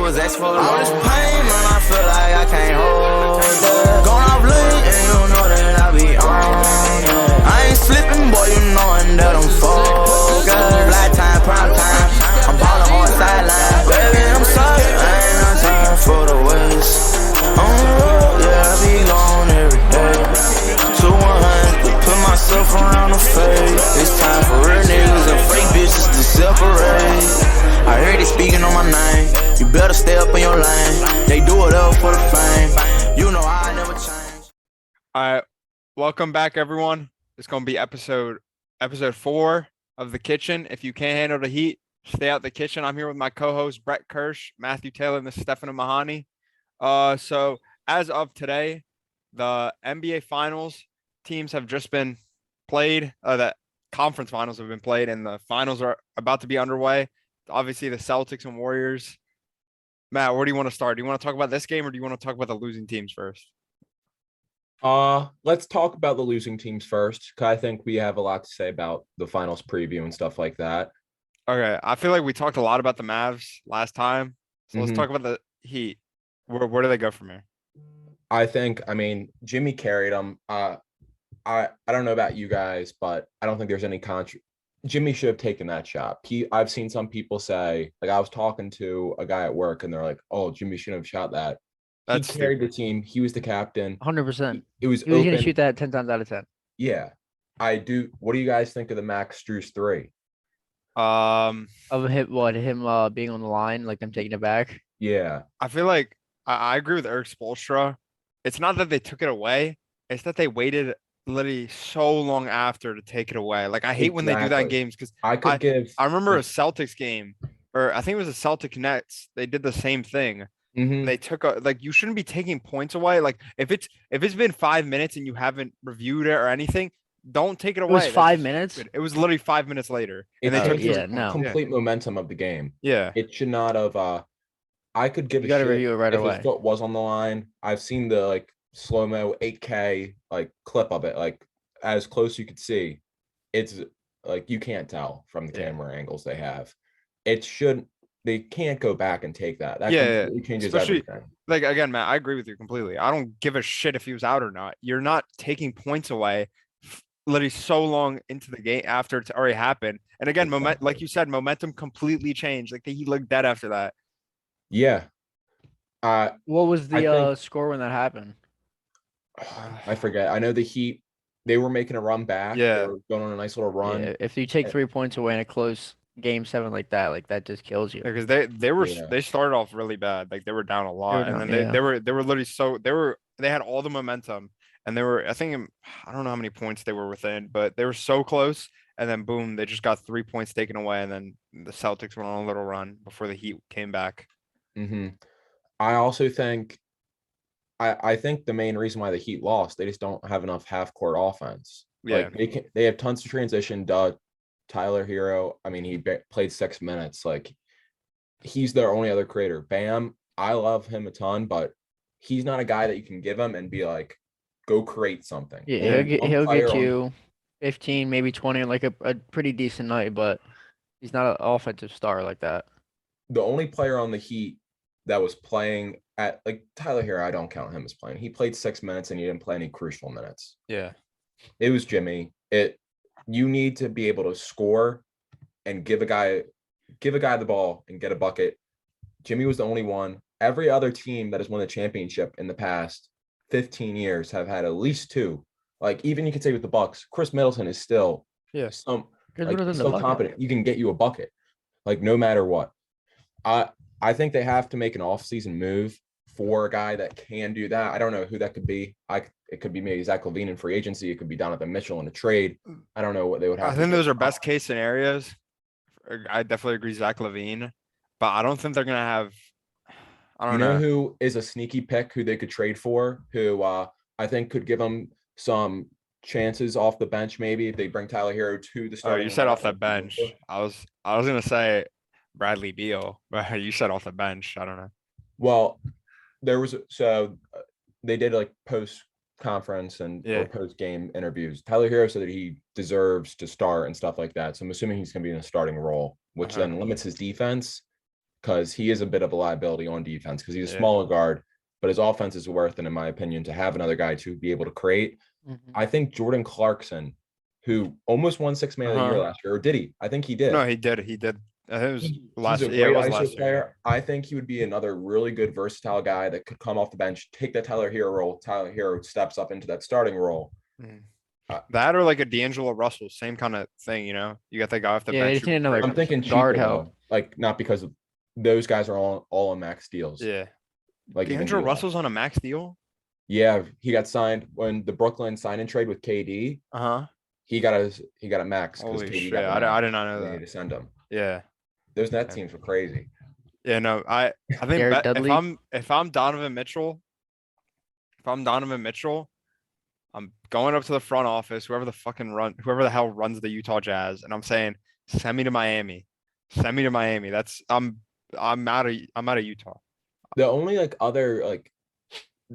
was asking for all this pain, man, I feel like I can't hold it. Going off lean, and you know that I be on it. I ain't slipping, boy, you knowin' that I'm focused. Fly time, prime time, I'm ballin' hard sideline. Baby, I'm sorry, I ain't no time for the waste. On the road, yeah, I be gone every day. 2-100, put myself around the face. It's time for real niggas and fake bitches to separate. I heard they speaking on my name. You better stay up in your lane. They do it all for the fame. You know I never change. All right, welcome back, everyone. It's gonna be episode 4 of The Kitchen. If you can't handle the heat, stay out the kitchen. I'm here with my co-hosts Brett Kirsch, Matthew Taylor, and this is Stefano Mahani. So as of today, the NBA Finals teams have just been played. The conference finals have been played, and the finals are about to be underway. Obviously, the Celtics and Warriors. Matt, where do you want to start? Do you want to talk about this game, or do you want to talk about the losing teams first? Let's talk about the losing teams first, because I think we have a lot to say about the finals preview and stuff like that. Okay, I feel like we talked a lot about the Mavs last time, so let's talk about the Heat. Where do they go from here? I mean, Jimmy carried them. I don't know about you guys, but I don't think there's any Jimmy should have taken that shot. I've seen some people say, like, I was talking to a guy at work, and they're like, "Oh, Jimmy shouldn't have shot that." He carried the team. He was the captain. 100%. It was He was going to shoot that 10 times out of 10. Yeah, I do. What do you guys think of the Max Strus 3? Of him being on the line, like them taking it back? Yeah. I feel like I agree with Eric Spoelstra. It's not that they took it away. It's that they waited literally so long after to take it away. Like, I hate when they do that in games, because I remember a Celtics game, or I think it was a Celtic Nets. They did the same thing. They took you shouldn't be taking points away. Like, if it's been 5 minutes and you haven't reviewed it or anything, don't take it away. It was 5 minutes. It was literally 5 minutes later, and they took complete momentum of the game. Yeah, it should not have. I could give you got to review it right if away. His foot was on the line. I've seen the slow-mo 8K clip of it, as close as you could see. It's you can't tell from the camera angles they have. They can't go back and take that. That completely changes everything. Like, again, Matt, I agree with you completely. I don't give a shit if he was out or not. You're not taking points away literally so long into the game after it's already happened. And again, like you said, momentum completely changed. Like, he looked dead after that. Yeah. What was the score when that happened? I forget. I know the Heat, they were making a run back. Yeah. They were going on a nice little run. Yeah, if you take 3 points away in a close Game 7 like that just kills you. Because they started off really bad. Like, they were down a lot, and then they were literally they had all the momentum, and I don't know how many points they were within, but they were so close, and then boom, they just got 3 points taken away, and then the Celtics went on a little run before the Heat came back. I also think I think the main reason why the Heat lost, they just don't have enough half-court offense. Yeah, they have tons of transition. Tyler Hero, I mean, he played 6 minutes. He's their only other creator. Bam, I love him a ton, but he's not a guy that you can give him and be like, go create something. Yeah, he'll get you 15, maybe 20, like a pretty decent night, but he's not an offensive star like that. The only player on the Heat that was playing at Tyler Hero, I don't count him as playing. He played 6 minutes and he didn't play any crucial minutes. Yeah, it was Jimmy. You need to be able to score and give a guy the ball and get a bucket. Jimmy was the only one. Every other team that has won the championship in the past 15 years have had at least 2. Even you could say with the Bucks, Chris Middleton is still still competent. You can get you a bucket, no matter what. I think they have to make an offseason move for a guy that can do that. I don't know who that could be. It could be maybe Zach LaVine in free agency. It could be Donovan Mitchell in a trade. I don't know what they would have. I think those are best case scenarios. I definitely agree, Zach LaVine, but I don't think they're gonna have. I don't know who is a sneaky pick who they could trade for. Who I think could give them some chances off the bench. Maybe if they bring Tyler Hero to the start. Oh, you said off the bench. I was gonna say Bradley Beal, but you said off the bench. I don't know. Well, they did post conference and or post game interviews. Tyler Hero said that he deserves to start and stuff like that. So I'm assuming he's going to be in a starting role, which then limits his defense because he is a bit of a liability on defense because he's a Yeah. smaller guard, but his offense is worth it, in my opinion, to have another guy to be able to create. Mhm. I think Jordan Clarkson, who almost won Sixth Man of the Year last year, or did he? I think he did. No, he did. He did. I think it was He's a it great was ISO last year. player. I think he would be another really good versatile guy that could come off the bench, take that Tyler Hero role. Tyler Hero steps up into that starting role. That or like a D'Angelo Russell, same kind of thing, you know? You got that guy off the Yeah, bench. they just need another I'm thinking guard cheaper, help. though. Like, not because of those guys are all on max deals. Yeah. Like even D'Angelo D'Lo. Russell's on a max deal? Yeah, he got signed when the Brooklyn sign and trade with KD. Uh-huh. He got a max because Holy KD shit. got the max. I did not know They that. had to send him. Yeah. Those net teams were crazy. Yeah, no, I think Garrett if Dudley? I'm Donovan Mitchell, I'm going up to the front office, whoever the hell runs the Utah Jazz, and I'm saying, send me to Miami. Send me to Miami. I'm out of Utah. The only like other like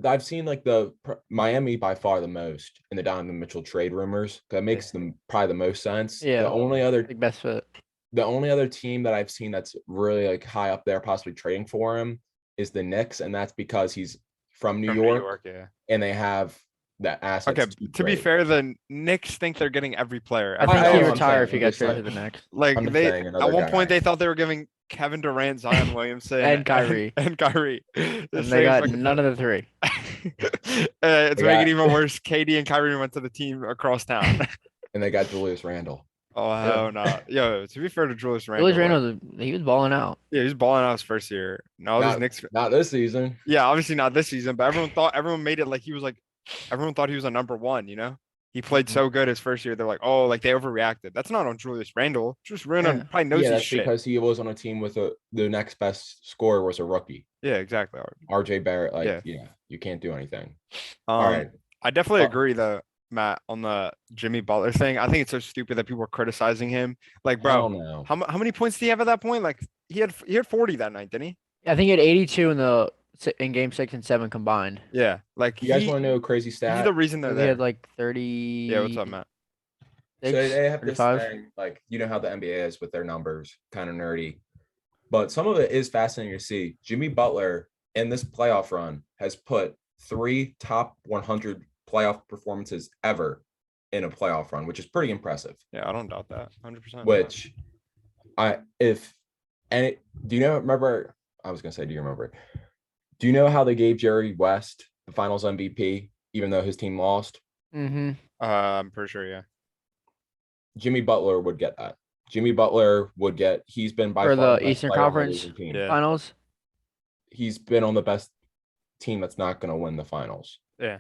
I've seen like the Miami by far the most in the Donovan Mitchell trade rumors. That makes them probably the most sense. Yeah. Like best fit. The only other team that I've seen that's really like high up there, possibly trading for him, is the Knicks, and that's because he's from New York, yeah. and they have that asset. Okay, to be fair, the Knicks think they're getting every player. I think I he'd know, I'm retire if saying, he I'm got just traded to saying. the Knicks. Like I'm just they saying at another one guy. point they thought they were giving Kevin Durant, Zion Williamson, And Kyrie. and Kyrie. And they got none of the three. To They make got- it even worse, KD and Kyrie went to the team across town. And they got Julius Randle. Oh hell no! Yo, to be fair to Julius Randle, Julius Randle, he was balling out. yeah, he was balling out his first year. No, those Not, Knicks. not this season. Yeah, obviously not this season, but everyone made it like everyone thought he was a number one. You know, he played Mhm. so good his first year. They're like, oh, like they overreacted. That's not on Julius Randle. Julius Randle Yeah. probably knows Yeah, his that's shit. because he was on a team with the next best scorer was a rookie, Yeah, exactly. RJ Barrett. Like, Yeah. yeah, you can't do anything. All All right. I definitely Well- agree though, Matt, on the Jimmy Butler thing. I think it's so stupid that people are criticizing him. Like, Hell bro, no. how many points did he have at that point? Like, he had 40 that night, didn't he? I think he had 82 in game 6 and 7 combined. Yeah. Like, You guys want to know a crazy he's stat? the reason they're He there. had like 30. Yeah, what's up, Matt? So they have this 35. thing, like, you know how the NBA is with their numbers, kind of nerdy. But some of it is fascinating to see. Jimmy Butler in this playoff run has put 3 top 100 playoff performances ever in a playoff run, which is pretty impressive. Yeah, I don't doubt that. 100%. Which do you remember? I was gonna say, do you remember? Do you know how they gave Jerry West the Finals MVP, even though his team lost? Mm-hmm. I'm pretty sure, yeah. Jimmy Butler would get that. Jimmy Butler would get. He's been by For far the best Eastern player on the Conference losing team. Yeah. Finals. He's been on the best team that's not going to win the finals. Yeah.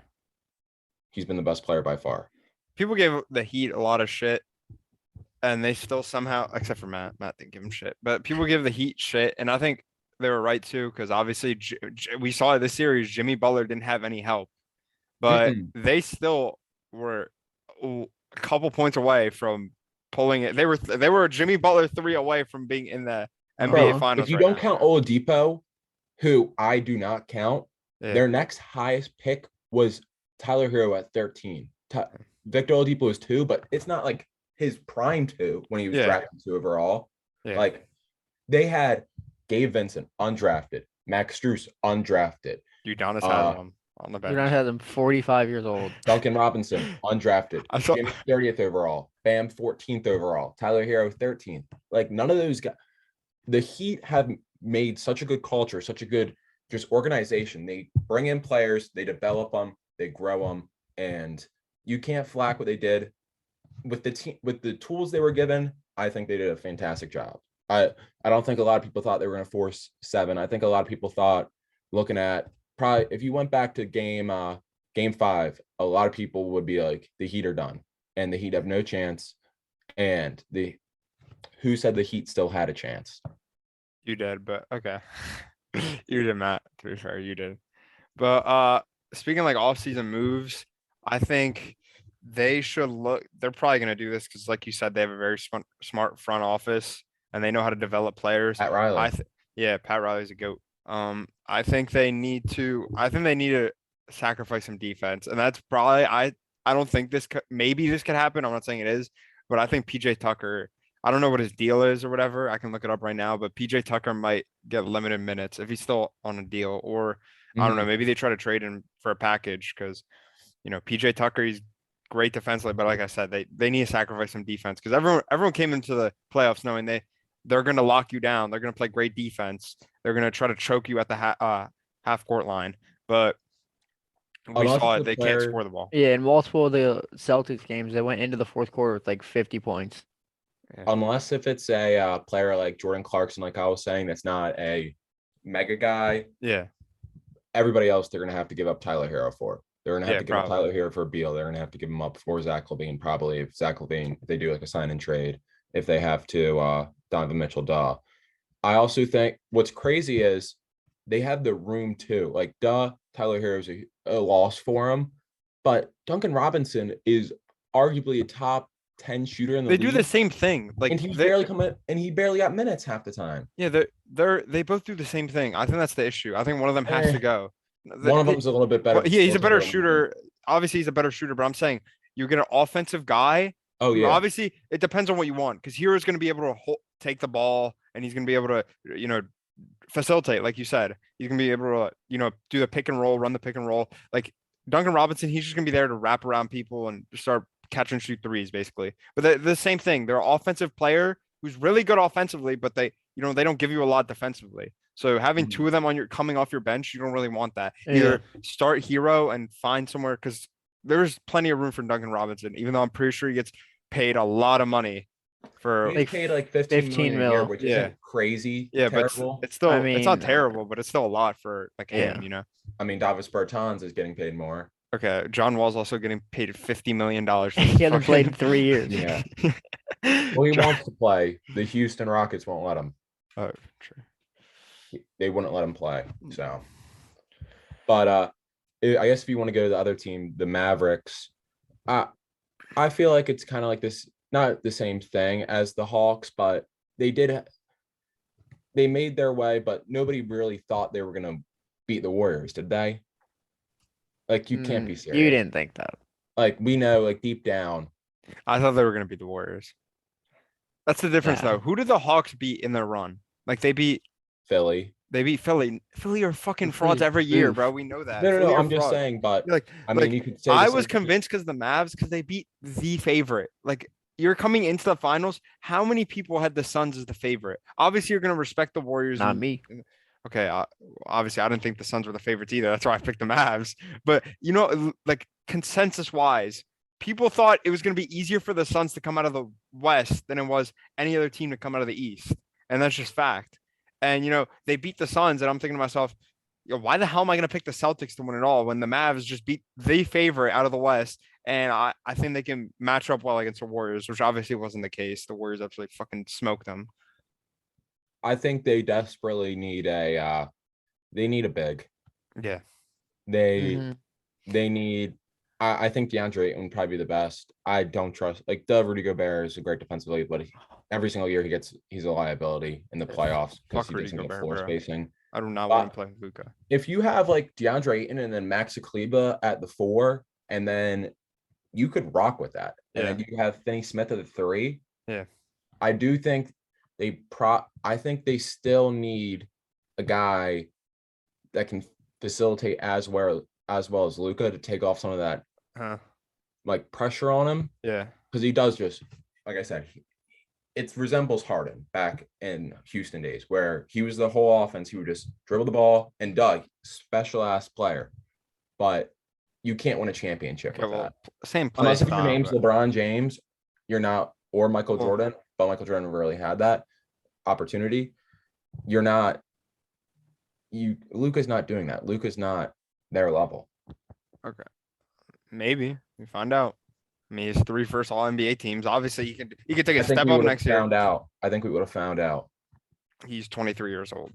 He's been the best player by far. People gave the Heat a lot of shit, and they still somehow, except for Matt didn't give him shit, but people give the Heat shit, and I think they were right too, because obviously we saw this series, Jimmy Butler didn't have any help, but they still were a couple points away from pulling it. They were a Jimmy Butler 3 away from being in the NBA Finals. If you right don't now. count Oladipo, who I do not count, Yeah. their next highest pick was Tyler Hero at 13. Victor Oladipo was 2, but it's not like his prime 2 when he was drafted 2 overall. Yeah. Like they had Gabe Vincent undrafted, Max Strus undrafted, Udonis had him on the bench. Udonis had them 45 years old. Duncan Robinson undrafted, I saw- Jimmy 30th overall, Bam 14th overall, Tyler Hero 13th. Like none of those guys. The Heat have made such a good culture, such a good just organization. They bring in players, they develop them, they grow them, and you can't flack what they did with the team with the tools they were given. I think they did a fantastic job. I don't think a lot of people thought they were going to force 7. I think a lot of people thought, looking at probably if you went back to game 5, a lot of people would be like the Heat are done and the Heat have no chance. And who said the Heat still had a chance? You did, but okay. You did, Matt. To be fair, you did. But speaking like off-season moves, I think they should look. They're probably going to do this because, like you said, they have a very smart front office and they know how to develop players. Pat Riley. Yeah, Pat Riley's a goat. I think they need to. I think they need to sacrifice some defense, and that's probably. I don't think maybe this could happen. I'm not saying it is, but I think PJ Tucker. I don't know what his deal is or whatever. I can look it up right now, but PJ Tucker might get limited minutes if he's still on a deal, or I don't know, maybe they try to trade him for a package because PJ Tucker, he's great defensively, but like I said, they need to sacrifice some defense because everyone came into the playoffs knowing they're going to lock you down. They're going to play great defense. They're going to try to choke you at the half court line, but we Unless saw it's it. a They can't player- score the ball. Yeah, in multiple of the Celtics games, they went into the fourth quarter with like 50 points. Unless if it's a player like Jordan Clarkson, like I was saying, that's not a mega guy. Yeah. Everybody else, they're going to have to give up Tyler Hero for. They're going to have to give up probably. Tyler Hero for Beal. They're going to have to give him up for Zach LaVine, probably. If Zach LaVine, if they do like a sign and trade, if they have to, Donovan Mitchell, I also think what's crazy is they have the room too. Like, Tyler Hero is a loss for him, but Duncan Robinson is arguably a top 10 shooter in the They league. do the same thing. Like And he barely got minutes half the time. Yeah, they both do the same thing. I think that's the issue. I think one of them has to go. One of them's a little bit better. Yeah, he's a better shooter. Obviously, he's a better shooter, but I'm saying you get an offensive guy. Oh yeah. Obviously, it depends on what you want because Hero's going to be able to take the ball and he's going to be able to, facilitate, like you said. He's going to be able to, do the pick and roll, run the pick and roll. Like Duncan Robinson, he's just going to be there to wrap around people and start catch and shoot threes, basically. But the same thing. They're an offensive player who's really good offensively, but they don't give you a lot defensively. So having two of them coming off your bench, you don't really want that. Either start Hero and find somewhere because there's plenty of room for Duncan Robinson, even though I'm pretty sure he gets paid a lot of money for He's paid like 15 million a year, which isn't crazy. Terrible. But it's still it's not terrible, but it's still a lot for like him, I mean, Davis Bertans is getting paid more. Okay, John Wall's also getting paid $50 million. He hasn't played in 3 years. Yeah. Well, he wants to play. The Houston Rockets won't let him. Oh, true. They wouldn't let him play. So, but I guess if you want to go to the other team, the Mavericks, I feel like it's kind of like this, not the same thing as the Hawks, but they made their way, but nobody really thought they were going to beat the Warriors, did they? Like, you can't be serious. You didn't think that. Like, we know, like, deep down. I thought they were going to beat the Warriors. That's the difference, though. Who did the Hawks beat in their run? Like, they beat Philly. They beat Philly. Philly are fucking frauds every year, bro. We know that. No. I'm just saying, but I mean, you could say I was convinced because the Mavs, because they beat the favorite. Like, you're coming into the finals. How many people had the Suns as the favorite? Obviously, you're going to respect the Warriors. Not me. Okay. Obviously, I didn't think the Suns were the favorites either. That's why I picked the Mavs. But, like consensus wise, people thought it was going to be easier for the Suns to come out of the West than it was any other team to come out of the East. And that's just fact. And, they beat the Suns, and I'm thinking to myself, why the hell am I going to pick the Celtics to win it all when the Mavs just beat the favorite out of the West? And I think they can match up well against the Warriors, which obviously wasn't the case. The Warriors absolutely fucking smoked them. I think they desperately need a big. Yeah. They need. I think DeAndre Ayton would probably be the best. I don't trust Rudy Gobert is a great defensive league, but every single year he's a liability in the playoffs because he doesn't get floor spacing. I do not want to play with Luka. If you have like DeAndre Ayton and then Max Kleba at the 4, and then you could rock with that, and then you have Finney Smith at the 3. Yeah, I do think I think they still need a guy that can facilitate as well as Luka to take off some of that like pressure on him. Yeah, because he does just, like I said, it resembles Harden back in Houston days where he was the whole offense. He would just dribble the ball and special ass player, but you can't win a championship with that. Same play unless if your name's LeBron James, you're not, or Michael Jordan, but Michael Jordan really had that opportunity. You're not. Luka's not doing that. Luka's not their level. Okay. Maybe we find out. I mean, he's 3 first All NBA teams. Obviously, he could take a step up next year. I think we would have found out. He's 23 years old.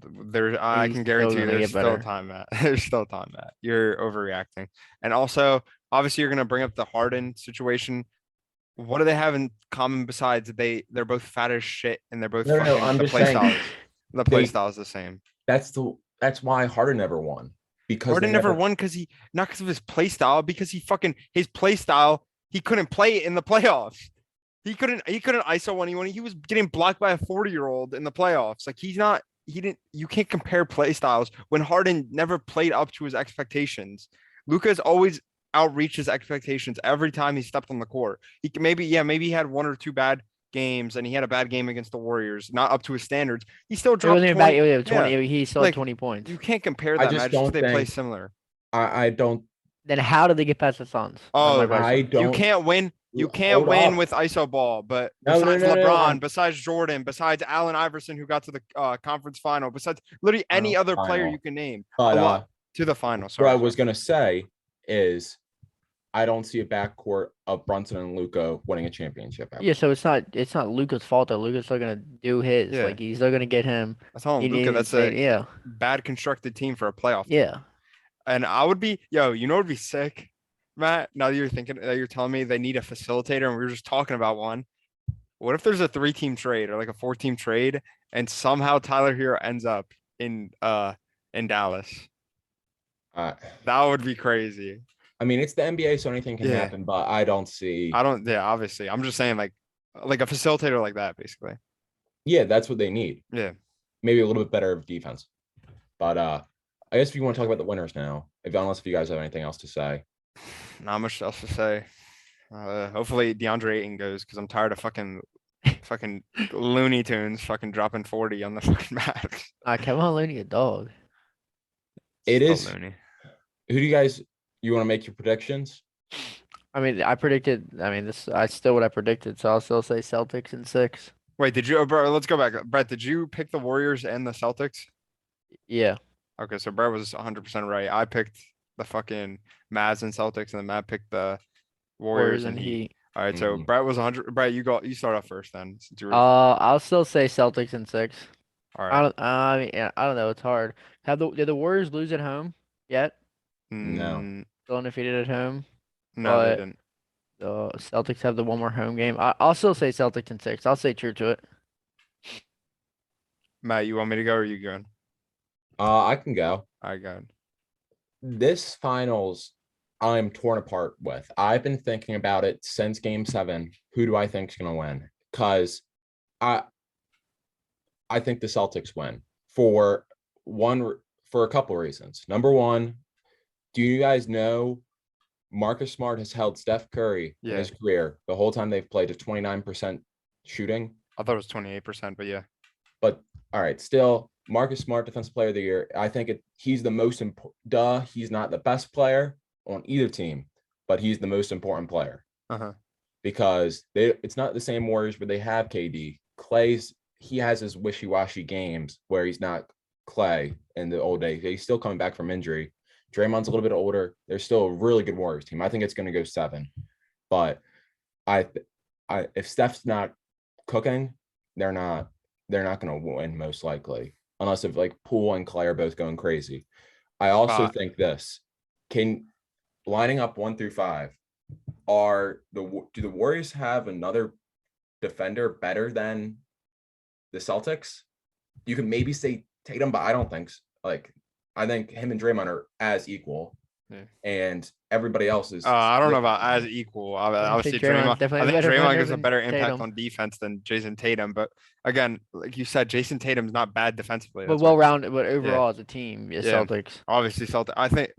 I can guarantee you there's still time, Matt. There's still time, Matt. You're overreacting. And also, obviously, you're going to bring up the Harden situation. What do they have in common besides they're both fat as shit and they're both the play style. The play style is the same. That's why Harden never won. Because Harden never won not because of his play style, because his play style, he couldn't play in the playoffs. He couldn't ISO anyone. He was getting blocked by a 40-year-old in the playoffs. Like you can't compare play styles when Harden never played up to his expectations. Luka's always outreached his expectations every time he stepped on the court. Maybe he had one or two bad games and he had a bad game against the Warriors, not up to his standards. He still dropped 20. He still had 20 points. You can't compare I that just match don't because they play think- similar. I don't. Then how did they get past the Suns? Oh, That's my question. I don't. You can't win. You can't Hold win up. with ISO ball, but No, besides no, LeBron, besides Jordan, besides Allen Iverson, who got to the conference final, besides literally any other player Final. you can name, But to the final. what Sorry, I was gonna say is, I don't see a backcourt of Brunson and Luka winning a championship. Ever. Yeah, so it's not Luka's fault though. Luka's still gonna do his. Yeah. Like he's still gonna get him. I told He him, Luka, needs- that's a yeah, bad constructed team for a playoff. team. yeah. And I would be, you know, what would be sick, Matt. Now that you're telling me they need a facilitator, and we were just talking about one. What if there's a 3-team trade or like a 4-team trade, and somehow Tyler Hero ends up in Dallas? That would be crazy. I mean, it's the NBA, so anything can Yeah. happen. But I don't see. Yeah, obviously. I'm just saying like a facilitator like that, basically. Yeah, that's what they need. Yeah. Maybe a little bit better of defense. But I guess if you want to talk about the winners now, unless if you guys have anything else to say. Not much else to say. Hopefully DeAndre Ayton goes because I'm tired of fucking Looney Tunes fucking dropping 40 on the fucking max. Kevin Looney a dog. It Still is. Looney. Who do you want to make your predictions? I mean, I still what I predicted, so I'll still say Celtics in 6. Wait, bro, let's go back. Brett, did you pick the Warriors and the Celtics? Yeah. Okay, so Brett was 100% right. I picked the fucking Mavs and Celtics, and then Matt picked the Warriors and Heat. All right, so Brett was 100. Brett, you start off first then. Since you were I'll still say Celtics in 6. all right. I don't know. It's hard. Did the Warriors lose at home yet? No. Still undefeated at home. No, they but- didn't. The Celtics have the one more home game. I'll still say Celtics in 6. I'll say true to it. Matt, you want me to go or are you going? I can go. All right, go. This finals, I'm torn apart with. I've been thinking about it since Game 7. Who do I think is going to win? Because I think the Celtics win for a couple reasons. Number one, do you guys know Marcus Smart has held Steph Curry in his career the whole time they've played to 29% shooting? I thought it was 28%, but yeah. But all right, still Marcus Smart, Defensive Player of the Year. I think he's the most important. He's not the best player on either team, but he's the most important player. Because it's not the same Warriors where they have KD. He has his wishy-washy games where he's not Clay in the old days. He's still coming back from injury. Draymond's a little bit older. They're still a really good Warriors team. I think it's going to go 7. But if Steph's not cooking, they're not going to win most likely, unless if like Poole and Clay are both going crazy. I also think this lining up 1 through 5 do the Warriors have another defender better than the Celtics? You can maybe say Tatum, but I don't think so. I think him and Draymond are as equal, and everybody else is. I don't know about as equal. Obviously, Draymond. I think Draymond gives a better impact on defense than Jason Tatum. But again, like you said, Jason Tatum's not bad defensively. But well-rounded, but overall as a team, Celtics. Obviously, Celtics. I think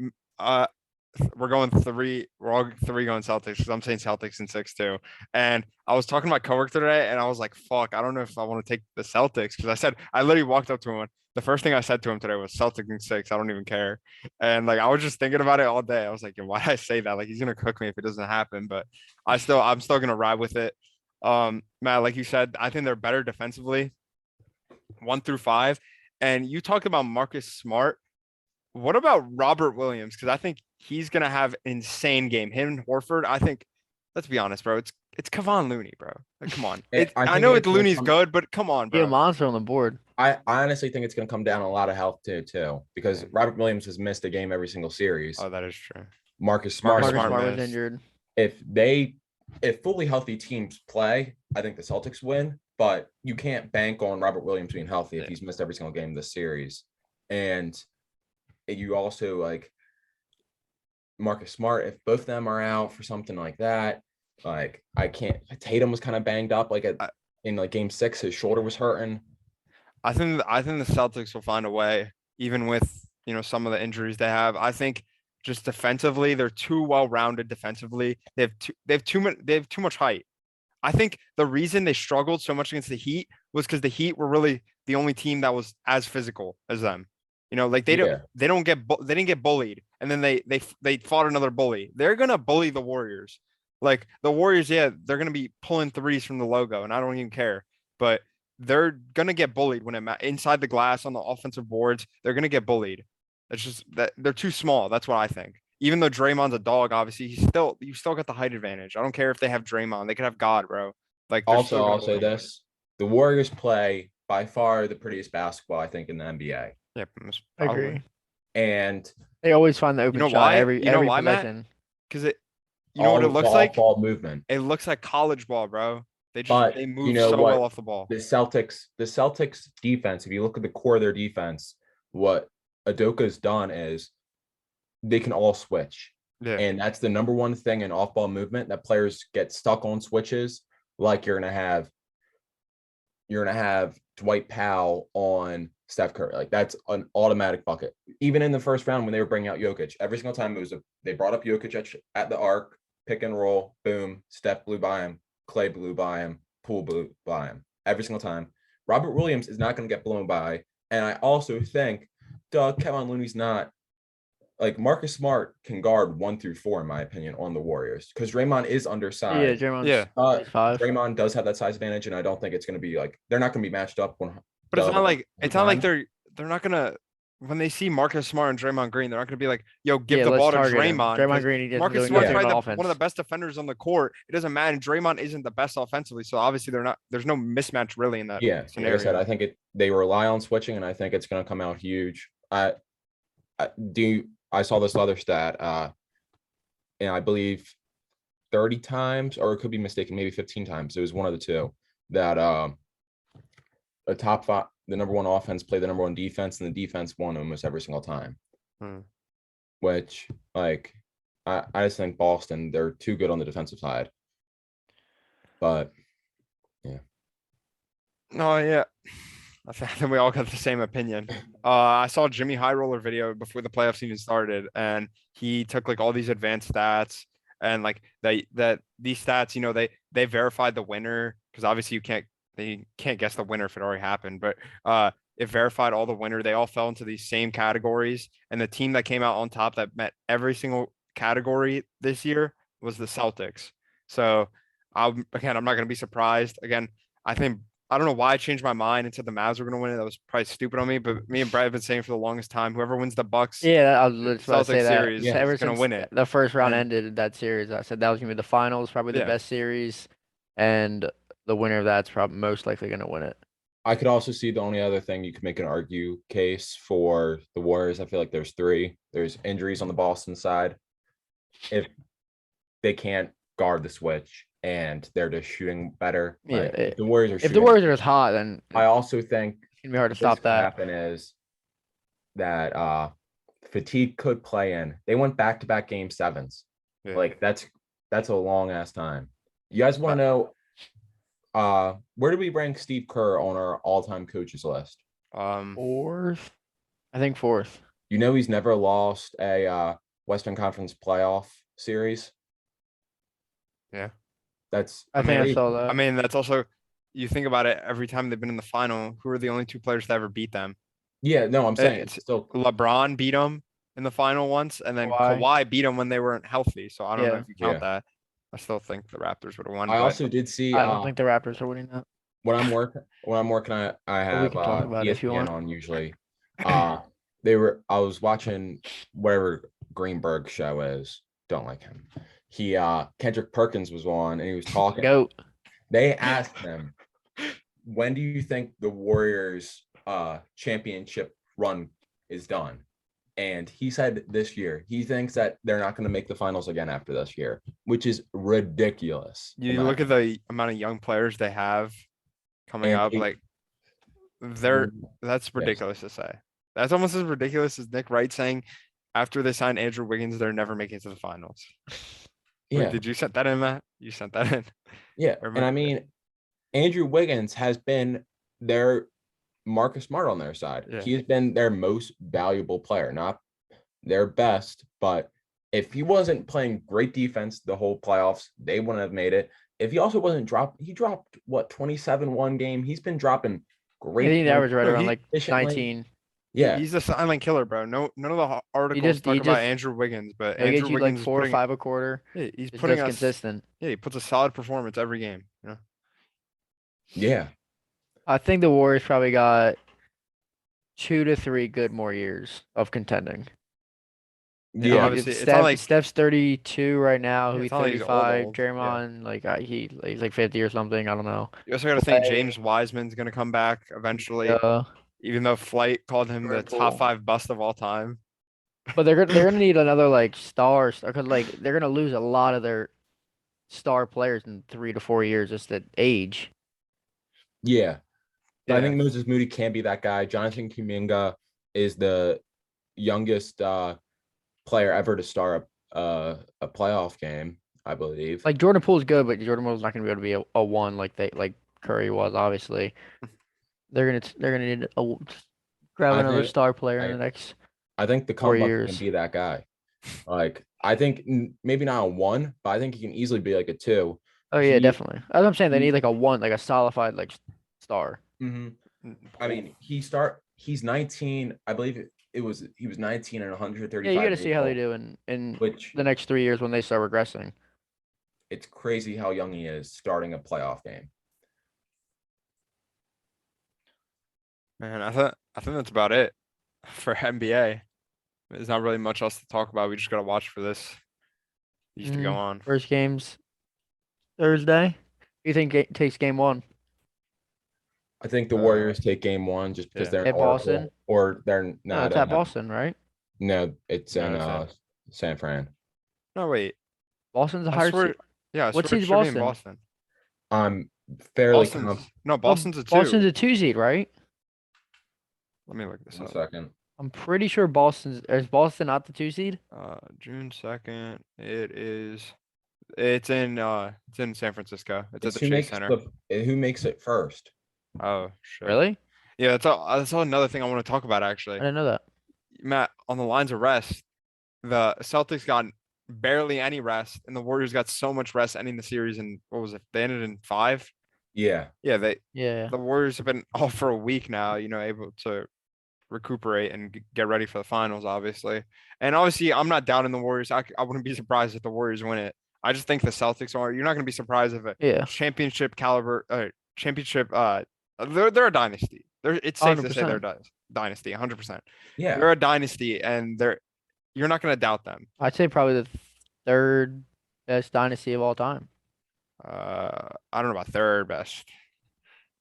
we're going 3. We're all 3 going Celtics because I'm saying Celtics in 6 too. And I was talking to my coworker today, and I was like, "Fuck, I don't know if I want to take the Celtics," because I literally walked up to him. The first thing I said to him today was Celtics in 6. I don't even care. And like I was just thinking about it all day. I was like, why did I say that? Like he's gonna cook me if it doesn't happen. But I'm still gonna ride with it. Matt, like you said, I think they're better defensively, 1 through 5. And you talked about Marcus Smart. What about Robert Williams? Because I think he's gonna have an insane game. Him and Horford. I think. Let's be honest, bro. It's Kevon Looney, bro. Like, come on. I know Looney's good, but come on, bro. Be a monster on the board. I honestly think it's going to come down to a lot of health too, because Robert Williams has missed a game every single series. Oh, that is true. Marcus Smart was injured. If fully healthy teams play, I think the Celtics win, but you can't bank on Robert Williams being healthy if he's missed every single game this series. And you also like Marcus Smart, if both of them are out for something like that, Like I can't. Tatum was kind of banged up. Like I- in like game 6, his shoulder was hurting. I think the Celtics will find a way, even with some of the injuries they have. I think just defensively, they're too well rounded defensively. They have too much height. I think the reason they struggled so much against the Heat was because the Heat were really the only team that was as physical as them. Like they Yeah. didn't get bullied, and then they fought another bully. They're gonna bully the Warriors. Like the Warriors, yeah, they're gonna be pulling threes from the logo, and I don't even care. But they're gonna get bullied when inside the glass on the offensive boards. They're gonna get bullied. It's just that they're too small. That's what I think. Even though Draymond's a dog, obviously you still got the height advantage. I don't care if they have Draymond; they could have God, bro. Like they're Also, still gonna I'll say bully. this: the Warriors play by far the prettiest basketball I think in the NBA, Yeah, I probably. agree. and They always find the open know shot why? every You know every why, Matt? possession. Because what it all the looks like? off-ball movement. It looks like college ball, bro. But They you move know so well what? off the ball. The Celtics defense, if you look at the core of their defense, what Udoka's done is they can all switch. Yeah. And that's the number one thing in off-ball movement, that players get stuck on switches. Like you're gonna have Dwight Powell on Steph Curry. Like that's an automatic bucket. Even in the first round when they were bringing out Jokic, every single time they brought up Jokic at the arc, pick and roll, boom, Steph blew by him, Clay blew by him, Poole blew by him. Every single time. Robert Williams is not going to get blown by. And I also think Kevin Looney's not, like, Marcus Smart can guard 1 through 4, in my opinion, on the Warriors, because Draymond is Yeah, undersized. Draymond's Yeah. 5. Draymond does have that size advantage, and I don't think it's going to be like, they're not going to be matched up when. But it's not like they're not gonna, when they see Marcus Smart and Draymond Green, they're not gonna be like, yo, give the let's ball to target him. Draymond. Draymond 'cause Green, he doesn't Marcus do Smart's anything probably on one of the offense. best defenders on the court. It doesn't matter. And Draymond isn't the best offensively, so obviously there's no mismatch really in that scenario. Like I said, I think they rely on switching, and I think it's going to come out huge. I saw this other stat, and I believe 30 times, or it could be mistaken, maybe 15 times. It was one of the two that a top 5, the number one offense played the number one defense, and the defense won almost every single time. Which, like, I just think Boston, they're too good on the defensive side. But yeah. Oh yeah. I think we all got the same opinion. I saw Jimmy High Roller video before the playoffs even started, and he took like all these advanced stats, and like these stats, they verified the winner, because obviously they can't guess the winner if it already happened, but it verified all the winner. They all fell into these same categories, and the team that came out on top that met every single category this year was the Celtics. So I'm not going to be surprised. Again, I don't know why I changed my mind and said the Mavs were going to win it. That was probably stupid on me, but me and Brad have been saying for the longest time, whoever wins the Bucks Yeah, I was literally about to say Celtics that. series Yeah. Ever is going since to win it. the first round And- ended that series, I said that was gonna be the finals, probably the Yeah. best series, and the winner of that's probably most likely gonna win it. I could also see the only other thing you could make an argue case for the Warriors. I feel like there's 3. There's injuries on the Boston side. If they can't guard the switch and they're just shooting better, Yeah, like, if the Warriors are If the shooting, Warriors are as hot, then I also think it's gonna be hard to what's stop gonna that. happen is that fatigue could play in. They went back-to-back game 7s. Yeah. Like that's a long ass time. You guys want to know where do we rank Steve Kerr on our all-time coaches list? Fourth, I think fourth. You know he's never lost a Western Conference playoff series. Yeah. That's I think I saw that. I mean, that's also, you think about it, every time they've been in the final, who are the only 2 players to ever beat them? yeah, no, I'm saying It's it's still LeBron beat them in the final once, and then Kawhi beat them when they weren't healthy. So I don't know Yeah. if you count that. I still think the Raptors would have won. I but also did see I don't think the Raptors are winning that. when I'm working I we have can talk about it if you ESPN want. on usually. I was watching whatever Greenberg show is. Don't like him. He Kendrick Perkins was on, and he was talking. Goat. They asked him, when do you think the Warriors championship run is done? And he said this year. He thinks that they're not going to make the finals again after this year, which is ridiculous. You look at the amount of young players they have coming And up, they- like that's ridiculous to say. That's almost as ridiculous as Nick Wright saying after they signed Andrew Wiggins, they're never making it to the finals. Wait, Yeah. did you sent that in, Matt? You sent that in. Yeah. Or And I Matt? mean, Andrew Wiggins has been their Marcus Smart on their side. Yeah. He has been their most valuable player, not their best, but if he wasn't playing great defense the whole playoffs, they wouldn't have made it. If he also wasn't he dropped what 27 one game. He's been dropping I great think the average right No, around he- like efficiently. 19. Yeah. He's a silent killer, bro. No, none of the articles talk he about just- Andrew Wiggins, but He'll get Andrew you like Wiggins is 4 or putting. 5 a quarter. Yeah, he's Just putting does us. consistent. Yeah, he puts a solid performance every game. You know? Yeah. I think the Warriors probably got 2 to 3 good more years of contending. Yeah, Yeah. obviously, it's not like Steph's 32 right now. Yeah, He'll be it's not like he's old, 35. old. Yeah. Draymond, like he's like 50 or something. I don't know. you also got to think Clay. James Wiseman's gonna come back eventually. Yeah. Even though Flight called him the Jordan top Poole. 5 bust of all time. But they're gonna need another like star because like they're gonna lose a lot of their star players in 3 to 4 years just at age. Yeah. But I Yeah. think Moses Moody can be that guy. Jonathan Kuminga is the youngest player ever to start a playoff game, I believe. Like Jordan Poole's good, but Jordan Poole's not gonna be able to be a one like Curry was. Obviously, they're gonna need grab I another think- star player in I- the next. I think the 4 comeback years. can be that guy. Like I think maybe not a 1, but I think he can easily be like a 2. Oh yeah, He- definitely. As I'm saying, they he- need like a one, like a solidified like star. I mean, he's 19. I believe he was 19 and 135. Yeah, you got to years see how they old, do in Which the next 3 years when they start regressing. it's crazy how young he is starting a playoff game. Man, I think that's about it for NBA. There's not really much else to talk about. We just gotta watch for this. Used to go Mhm. on. First game's Thursday. You think takes game one? I think the Warriors take game 1 just because yeah. they're At an Oracle, Boston? or they're No, not. it's at Boston, right? No, it's No, in it's San Fran. No, wait. Boston's a I higher swear. seed. Yeah, I What swear it seed's should be in Boston? Boston. I'm fairly Boston's no, Well, Boston's a 2. Boston's a 2 seed, right? Let me look this One up. second. I'm pretty sure is Boston not the 2 seed? June 2nd. It's in San Francisco. It's at It's the Chase Center. who makes it first. Oh shit. Really? Yeah, that's all another thing I want to talk about I actually. didn't know that. Matt, on the lines of rest, the Celtics got barely any rest, and the Warriors got so much rest ending the series. And what was it? They ended in 5. Yeah. Yeah, Yeah. the Warriors have been off for a week now. Able to recuperate and get ready for the finals, obviously. And obviously, I'm not down in the Warriors. I wouldn't be surprised if the Warriors win it. I just think the Celtics are. You're not going to be surprised if a Yeah. championship caliber, championship. They're a dynasty. It's safe to say they're a dynasty, 100%. Yeah. They're a dynasty, and you're not going to doubt them. I'd say probably the third best dynasty of all time. I don't know about third best.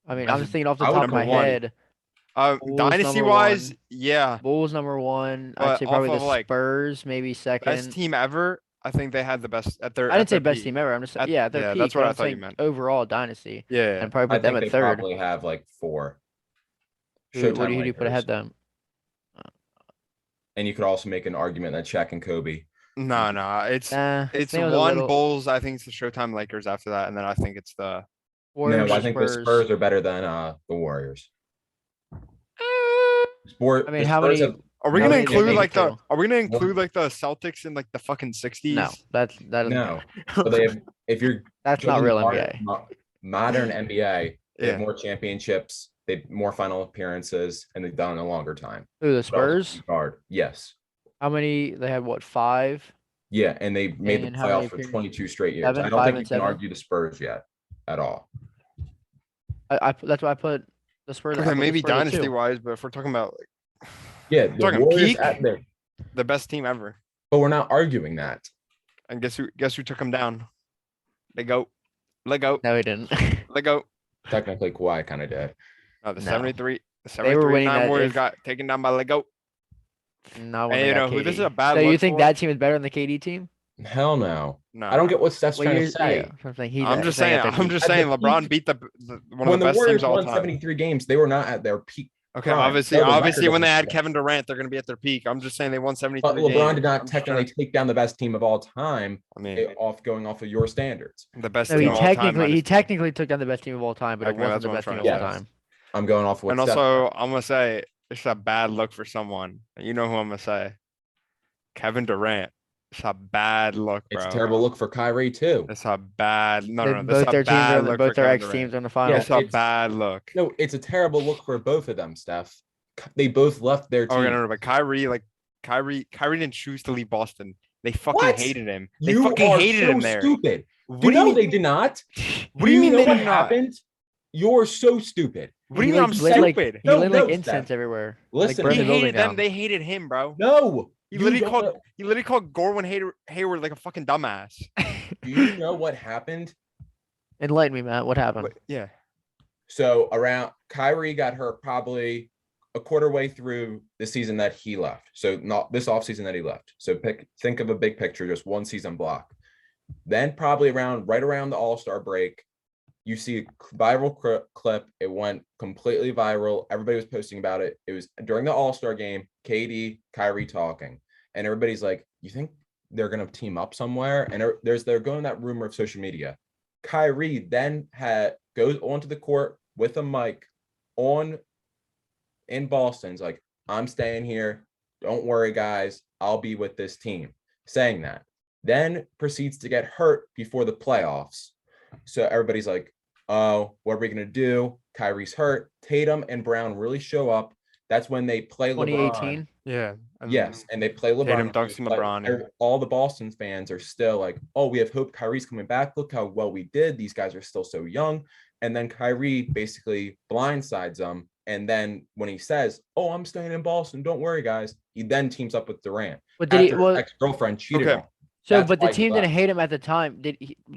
I mean, As I'm just thinking off the I would top of my number one. head. Bulls Dynasty number wise, 1. yeah, Bulls number 1. But I'd say probably off the of, like, Spurs maybe second. best team ever. I think they had the best at their. I didn't at say their best peak. team ever. I'm just At- yeah, their yeah, peak. that's what but I I'm thought you saying meant. overall dynasty. Yeah, And probably I put them think at they third. probably have like 4. Who do Showtime you put ahead Lakers. them? And you could also make an argument that Shaq and Kobe. no, it's I it's think it was a one little- Bulls. I think it's the Showtime Lakers after that, and then I think it's the. Warriors, No, I think the Spurs are better than the Warriors. I mean, how many- Are we How gonna many did they include make like it the? to? Are we gonna include like the Celtics in like the fucking 60s? No, that doesn't No, count. but they have. If you're That's not judging real modern- NBA. Modern NBA, they Yeah. have more championships, they have more final appearances, and they've done a longer time. Who, the But also Spurs? Guard, yes, How many? They had what, 5? yeah, and they made the And how many playoffs for appearances? 22 straight years. 7, I don't 5, think you and can 7? argue the Spurs yet at all. That's why I put the Spurs. I Okay, put the maybe Spurs at 2. dynasty wise, but if we're talking about like Yeah, the talking Warriors peak? at their, the best team ever, but we're not arguing that. and guess who took them down? They go, let go, No, he didn't. let go. Technically, Kawhi kind of did. No, the No. 73, the They were 73 winning nine that Warriors if- got taken down by Lego. Not when And they you got know who this is KD. a bad So you look think for? that team is better than the KD team? Hell no. No, I don't get what Steph's What trying to years- say. yeah, I'm saying he's I'm at- just saying saying. at their I'm peak. just At the saying. LeBron peak- beat one When of the the best Warriors teams of all won time. 73 games, they were not at their peak Okay, prime. obviously, No, the obviously, record when they doesn't had say that. Kevin Durant, they're gonna be at their peak. I'm just saying they won 73 But LeBron games. did not I'm just technically trying- take down the best team of all time I mean, going off of your standards. the best No, team he of all time. technically he minus- technically took down the best team of all time, but it Technically, wasn't that's the what I'm best team trying of to all say. time. I'm going off what And Steph. also, I'm gonna say it's a bad look for someone. You know who I'm gonna say? Kevin Durant. It's a bad look, bro. It's a terrible look for Kyrie too. It's a bad. No, They- no, no. This is both a their teams are bad on the, look for both their Kevin ex Durant. teams are in the finals. It's a it's- bad look. No, it's a terrible look for both of them, Steph. They both left their team. Okay, no, but Kyrie didn't choose to leave Boston. They fucking What? hated him. They You fucking are hated so him there. stupid. What Do you know mean? they did not? What do you mean know they what did not? happened? You're so stupid. What do you mean I'm He lit like- stupid? He No, lit like no, incense Steph. everywhere. Listen, like He burned the building hated them. down. They hated him, bro. No. He you literally don't called know- he literally called Gorwin Hayward like a fucking dumbass. Do you know what happened? Enlighten me, Matt. What happened? But, yeah. So around Kyrie got hurt probably a quarter way through the season that he left. So not this offseason that he left. So think of a big picture, just one season block. Then probably right around the All-Star break, you see a viral clip. It went completely viral. Everybody was posting about it. It was during the All-Star game, KD, Kyrie talking. And everybody's like, you think they're going to team up somewhere? And they're going that rumor of social media. Kyrie then goes onto the court with a mic in Boston's like, I'm staying here. Don't worry, guys. I'll be with this team. Saying that. Then proceeds to get hurt before the playoffs. So everybody's like, oh, what are we going to do? Kyrie's hurt. Tatum and Brown really show up. That's when they play LeBron. 2018. Yeah. Yes, and they play LeBron. Tatum dunks on But LeBron. all the Boston fans are still like, oh, we have hope Kyrie's coming back. Look how well we did. These guys are still so young. And then Kyrie basically blindsides them. And then when he says, oh, I'm staying in Boston, don't worry, guys, he then teams up with Durant. But did he? After Well, his ex-girlfriend cheated Okay. on him. so That's but the why he team didn't left. hate him at the time.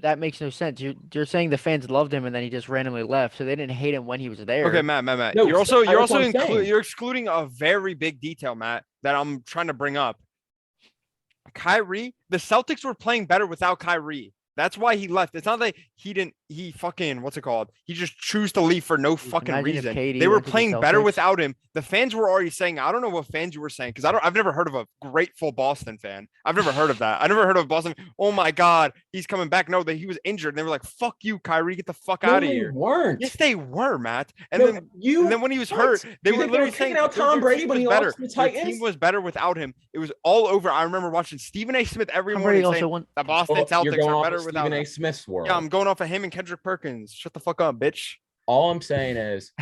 That makes no sense. You're saying the fans loved him and then he just randomly left, so they didn't hate him when he was there. Okay, Matt. No, You're also that's what I'm saying. you're excluding a very big detail, Matt, that I'm trying to bring up. Kyrie, the Celtics were playing better without Kyrie. That's why he left. It's not like he fucking, what's it called? He just choose to leave for no fucking imagine if reason. KD They were went to the playing better Celtics? without him. The fans were already saying, I don't know what fans you were saying, because I've never heard of a grateful Boston fan. I've never heard of that. I never heard of Boston. Oh my God, he's coming back. No, that he was injured. And they were like, fuck you, Kyrie, get the fuck No, out of they here. weren't. Yes, they were, Matt. And No, then when he was what? hurt, they You were think they were literally saying kicking out their Tom Brady team when was he better. lost to the Their Titans? team was better without him. It was all over. I remember watching Stephen A. Smith every Tom morning Brady saying also won. the Boston You're Celtics going are off better of without Stephen him. A. Smith's world. Yeah, I'm going off of him and Kendrick Perkins. Shut the fuck up, bitch. All I'm saying is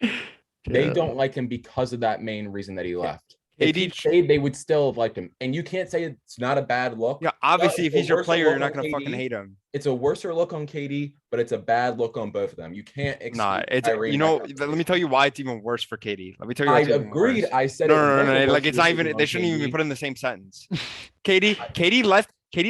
they Yeah. don't like him because of that main reason that he left. If he KD stayed, they would still have liked him. And you can't say it's not a bad look. Yeah, obviously, if it's a he's your worse player, look you're not on gonna fucking KD. hate him. It's a worser look on KD, but it's a bad look on both of them. You can't Nah, exclude it's Kyrie you in know. that Let conversation. me tell you why it's even worse for KD. Let me tell you. I Why it's even agreed. worse. I said No, it no, no, was no. a Like worse it's not decision even. on They shouldn't even be KD. put in the same sentence. KD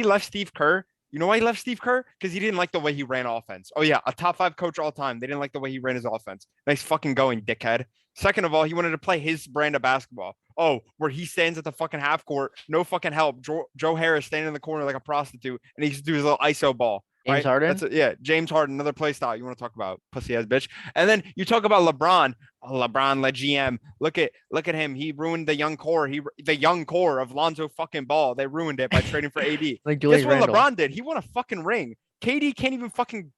left Steve Kerr. You know why he left Steve Kerr? Because he didn't like the way he ran offense. Oh yeah, a top 5 coach all time. They didn't like the way he ran his offense. Nice fucking going, dickhead. Second of all, he wanted to play his brand of basketball. Oh, where he stands at the fucking half court, no fucking help. Joe Harris standing in the corner like a prostitute, and he used to do his little ISO ball. James Right? Harden. That's it. Yeah, James Harden, another play style you want to talk about, pussy ass bitch. And then you talk about LeBron. Oh, LeBron, the GM. Look at him. He ruined the young core. The young core of Lonzo fucking Ball. They ruined it by trading for AD. Like Guess Julius what Randle. LeBron did? He won a fucking ring. KD can't even fucking.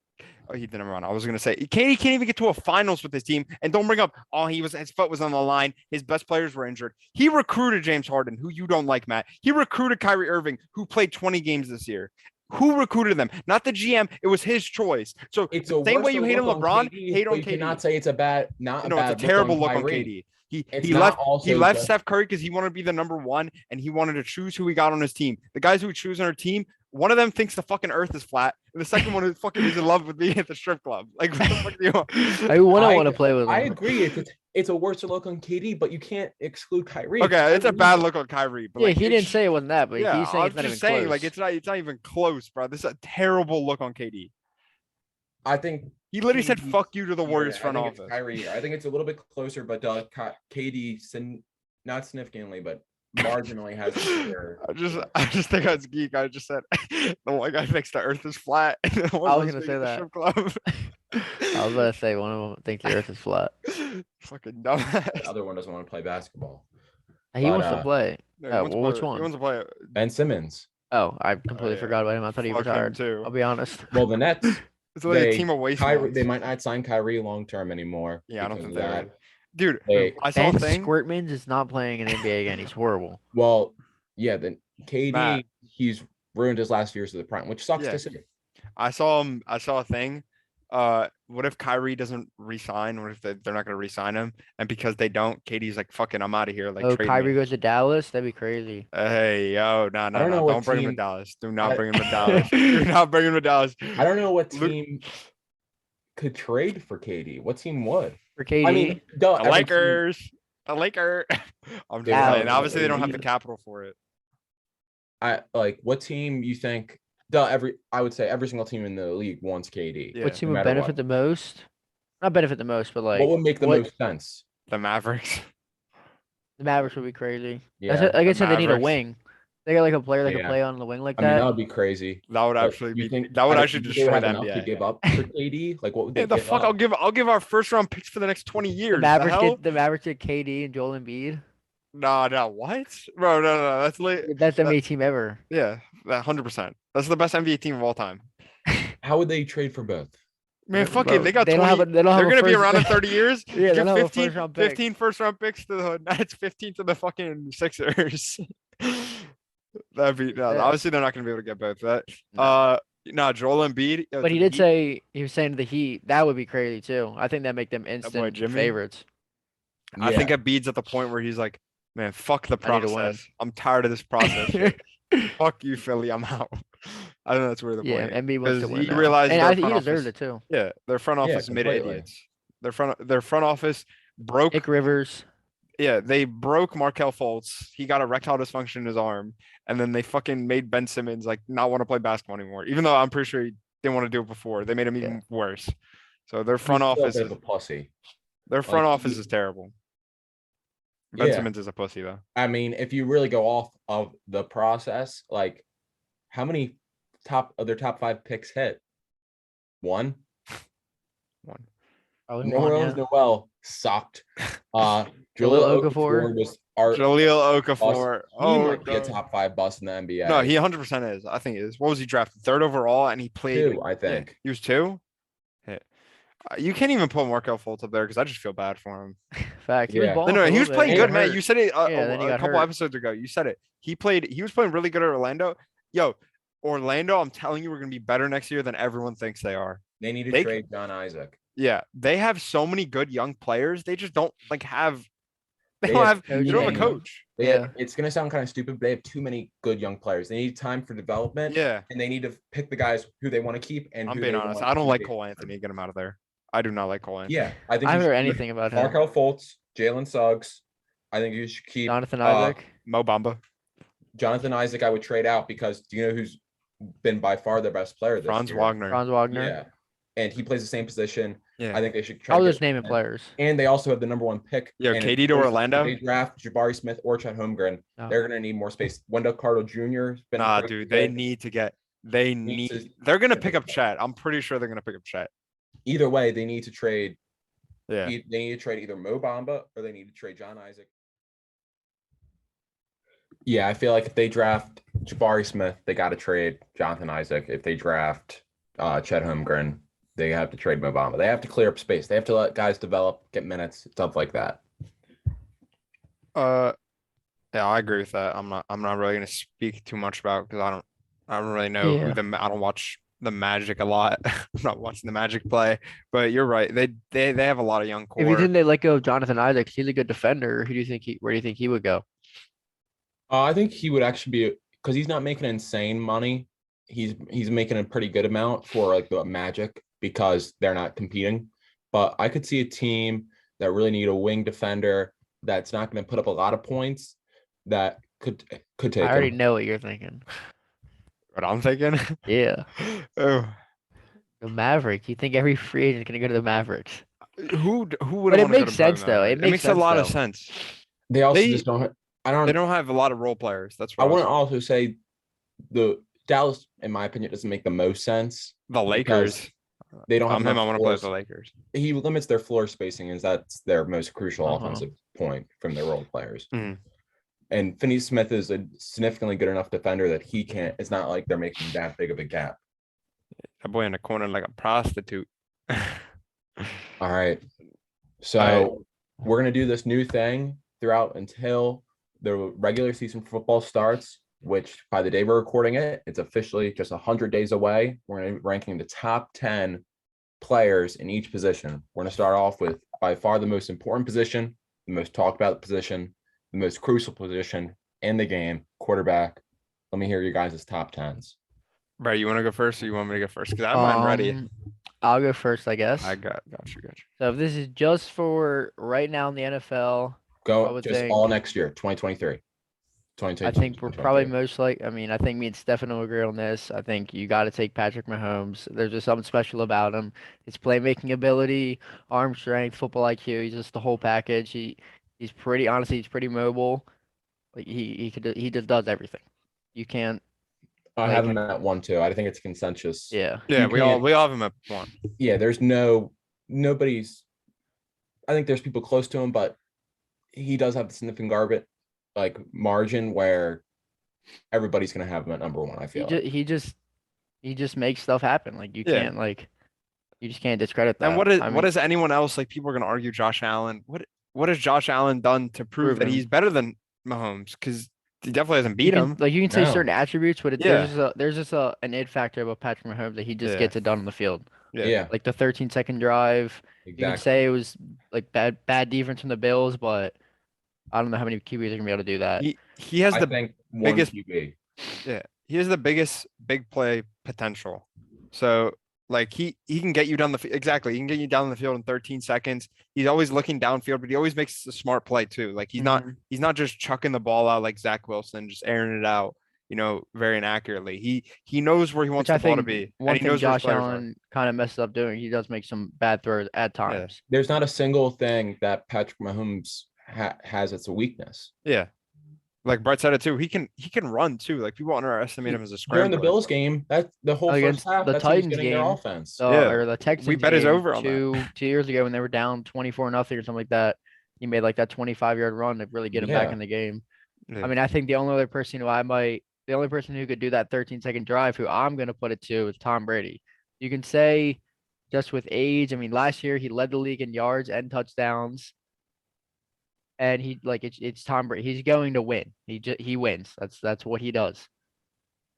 Oh, he didn't run. I was gonna say KD can't even get to a finals with his team. And don't bring up, oh, his foot was on the line. His best players were injured. He recruited James Harden, who you don't like, Matt. He recruited Kyrie Irving, who played 20 games this year. Who recruited them? Not the GM. It was his choice. So It's the a same way worse you hate on look LeBron, KD, hate but on you KD. cannot say it's a bad, not No, a bad it's a terrible look on Kyrie. KD. It's He not left. also He left just- Steph Curry because he wanted to be the number 1, and he wanted to choose who he got on his team. The guys who choose on our team, one of them thinks the fucking earth is flat, and the second one is fucking is in love with me at the strip club. Like, what the fuck do you want? I wouldn't want to play with him. I agree. It's a worse look on KD, but you can't exclude Kyrie. Okay, it's a Kyrie- bad look on Kyrie. But Yeah, like, he it's- didn't say it wasn't that, but Yeah, he's saying I'm it's not even just saying, close. like, it's not even close, bro. This is a terrible look on KD. I think He literally said KD "fuck you" to the Warriors I front think it's office. Kyrie. I think it's a little bit closer, but KD, not significantly, but marginally has. I just think I was geek. I just said the one guy thinks the Earth is flat. And the one I was guy gonna thinks say the that. strip club. I was about to say one of them thinks the Earth is flat. Fucking The dumbass. other one doesn't want to play basketball. He But, wants to play. No, Oh, well, which He one? wants to play. Ben Simmons. Oh, I completely yeah. forgot about him. I thought he Fuck him retired. too. I'll be honest. Well, the Nets, It's like a team of waste Kyrie, moms. they might not sign Kyrie long term anymore. Yeah, I don't because think of they that. would. Dude, They- I saw a Ben thing. Squirtmans is not playing in the NBA again. He's horrible. Well, yeah, then KD, Matt. he's ruined his last years of the prime, which sucks Yeah. to see. I saw a thing. What if Kyrie doesn't resign? What if they're not going to resign him? And because they don't, Katie's like, "Fucking, I'm out of here." Like, Oh, trade Kyrie me. goes to Dallas? That'd be crazy. Hey, yo, no, don't know what don't bring him to team- Dallas. Do not I- bring him to Dallas. Do not bring him to Dallas. I don't know what Luke- team could trade for KD. What team would? For KD? I mean, duh, The every team- Lakers. The Lakers. I'm just Yeah, saying. Obviously, they don't have the either. capital for it. I like what team you think? I would say every single team in the league wants KD. Yeah. What team no would matter benefit what. the most? Not benefit the most, but like What would make the what- most sense? The Mavericks. the Mavericks would be crazy. Yeah, Like I the said, they need a Mavericks. wing. They got like a player that could Yeah. play on the wing like I mean, that that. would be crazy. That would But actually you be. think- That would I- actually you think destroy have the enough to NBA. give up for KD? Like, what would they Yeah, the give fuck! up? I'll give our first round picks for the next 20 years. The Mavericks get KD and Joel Embiid. No, what? Bro, no. That's late. Best NBA team ever. Yeah, 100%. That's the best NBA team of all time. How would they trade for both? Man, Yeah, fucking, bro. they got They 20. don't have a, they don't have They're a gonna be first- around in 30 years. Yeah, Give they don't have a 15, first round pick. 15 first round picks to the Nets, 15 to the fucking Sixers. That'd be no. Yeah. Obviously, they're not gonna be able to get both. That No. no, Joel Embiid. But he did say he was saying the Heat. That would be crazy too. I think that make them instant Jimmy? favorites. I think Yeah. Embiid's at the point where he's like, man, fuck the I need to win." process. I'm tired of this process. Fuck you, Philly. I'm out. I think that's where the Yeah, point. Embiid wants to 'Cause win. he now. realized and their I think he front deserves office- it too. Yeah, their front Yeah, office mid completely. idiots. Their front office broke. Nick Rivers. Yeah, they broke Markel Fultz. He got erectile dysfunction in his arm, and then they fucking made Ben Simmons like not want to play basketball anymore. Even though I'm pretty sure he didn't want to do it before, they made him even worse. So their front He's still a office, bit of a pussy. their front like, office he- is terrible. Ben Yeah. Simmons is a pussy though. I mean, if you really go off of the process, like how many other top 5 picks hit? One. One. Probably one, Nerlens yeah. Noel sucked. Jahlil Jahlil Okafor. Okafor was our Jaleel bust. Okafor. He Oh, might be a no. top 5 bust in the NBA. No, he 100% is. I think he is. What was he drafted? Third overall, and he played. 2, I Yeah, think. he was 2. Yeah. You can't even put Markel Fultz up there because I just feel bad for him. Fact. He Yeah. was balling No, for a he was little playing bit. good, He got man. hurt. You said it Yeah, then he a got couple hurt. episodes ago. You said it. He was playing really good at Orlando. Yo, Orlando, I'm telling you, we're gonna be better next year than everyone thinks they are. They need to They- trade John Isaac. Yeah, they have so many good young players. They just don't like have. They They don't have have. They don't have a coaching. coach. It's gonna sound kind of stupid, but they have too many good young players. They need time for development, Yeah, and they need to pick the guys who they want to keep. And I'm who being they honest. want I don't to like keep. Cole Anthony. Get him out of there. I do not like Cole Anthony. Yeah, I think I you haven't should heard keep anything about him. Markel Fultz, Jalen Suggs. I think you should keep Jonathan Isaac. Mo Bamba, Jonathan Isaac. I would trade out because do you know who's been by far their best player this Franz year? Wagner. Franz Wagner. Yeah, and he plays the same position. Yeah. I think they should try. I to was get just naming him. players. And they also have the number 1 pick. Yo, and KD to if Orlando? They draft Jabari Smith or Chet Holmgren. Oh. They're gonna need more space. Wendell Carter Jr. 's been Nah, pretty dude, they good. need to get. They Needs need. to- They're gonna yeah, pick they- up Chet. I'm pretty sure they're gonna pick up Chet. Either way, they need to trade. Yeah. They need to trade either Mo Bamba or they need to trade John Isaac. Yeah, I feel like if they draft Jabari Smith, they got to trade Jonathan Isaac. If they draft Chet Holmgren, they have to trade Mo Bamba. They have to clear up space. They have to let guys develop, get minutes, stuff like that. Yeah, I agree with that. I'm not really gonna speak too much about because I don't really know Yeah. I don't watch the Magic a lot. I'm not watching the Magic play, but you're right. They have a lot of young core. If you think they let go of Jonathan Isaac, he's a good defender. Who do you think where do you think he would go? I think he would actually be because he's not making insane money. He's making a pretty good amount for like the Magic because they're not competing. But I could see a team that really need a wing defender that's not going to put up a lot of points that could take I already him. know what you're thinking. What I'm thinking. Yeah. Oh, The Mavericks. You think every free agent is gonna go to the Mavericks? who would? But it makes sense, though. It It makes makes a lot sense, of though. sense. They also They- just don't. I They don't. don't have a lot of role players. That's I what want to also say the Dallas, in my opinion, doesn't make the most sense. the Lakers. They don't If have I'm him, I enough want to play floor. with the Lakers. He limits their floor spacing, as that's their most crucial Uh-huh. offensive point from their role players. Mhm. And Finney Smith is a significantly good enough defender that he can't. It's not like they're making that big of a gap. That boy in the corner like a prostitute. All right. So All right. we're gonna do this new thing throughout until the regular season football starts, which by the day we're recording it, it's officially just 100 days away. We're gonna be ranking the top 10 players in each position. We're gonna start off with by far the most important position, the most talked about position, the most crucial position in the game, quarterback. Let me hear you guys' top 10s. Brett, you want to go first or you want me to go first? Because I have mine ready. I'll go first, I guess. I got you. So if this is just for right now in the NFL, I Go would just think- all next year, 2023. 2022, I think we're probably 2023. I think me and Stefan will agree on this. I think you got to take Patrick Mahomes. There's just something special about him. His playmaking ability, arm strength, football IQ. He's just the whole package. He's pretty honestly. He's pretty mobile. Like he just does everything. You can't. I like- have him at 1-2. I think it's consensus. Yeah. Yeah, You we all can't- have him at 1. Yeah, there's nobody's. I think there's people close to him, but he does have the significant garbage like margin where everybody's gonna have him at number 1. I feel like. He just makes stuff happen. Like you Yeah. can't you just can't discredit that. And I what mean, is anyone else like? People are gonna argue Josh Allen. What has Josh Allen done to prove that Proven. he's better than Mahomes? Because he definitely hasn't beat him. Like you can say No. certain attributes, but Yeah. there's just an id factor about Patrick Mahomes that he just Yeah. gets it done on the field. Yeah, Like the 13-second drive. You can exactly. say it was like bad defense from the Bills, but I don't know how many QBs are gonna be able to do that. He has I the think one biggest- QB. he has the biggest big play potential. So like he can get you down the field. Exactly. He can get you down the field in 13 seconds. He's always looking downfield, but he always makes a smart play too. Like he's Mm-hmm. not just chucking the ball out like Zach Wilson, just airing it out, very inaccurately. He knows where he wants Which I the ball to think be. one And he thing knows where his Josh players are. Allen kind of messes up doing, he does make some bad throws at times. There's not a single thing that Patrick Mahomes has as a weakness. Yeah. Like Brett said it too. He can run too. Like people underestimate him as a During scrambler. the Bills game, that the whole Against first half, the that's how he's Titans getting their game, offense. Yeah. Or the Texans bet his game over on that. 2 years ago when they were down 24-0 or something like that. He made like that 25-yard run to really get him back Yeah. in the game. Yeah. I mean, I think the only person who could do that 13-second drive, who I'm gonna put it to, is Tom Brady. You can say just with age. I mean, last year he led the league in yards and touchdowns. And it's Tom Brady. He's going to win. He wins. That's what he does.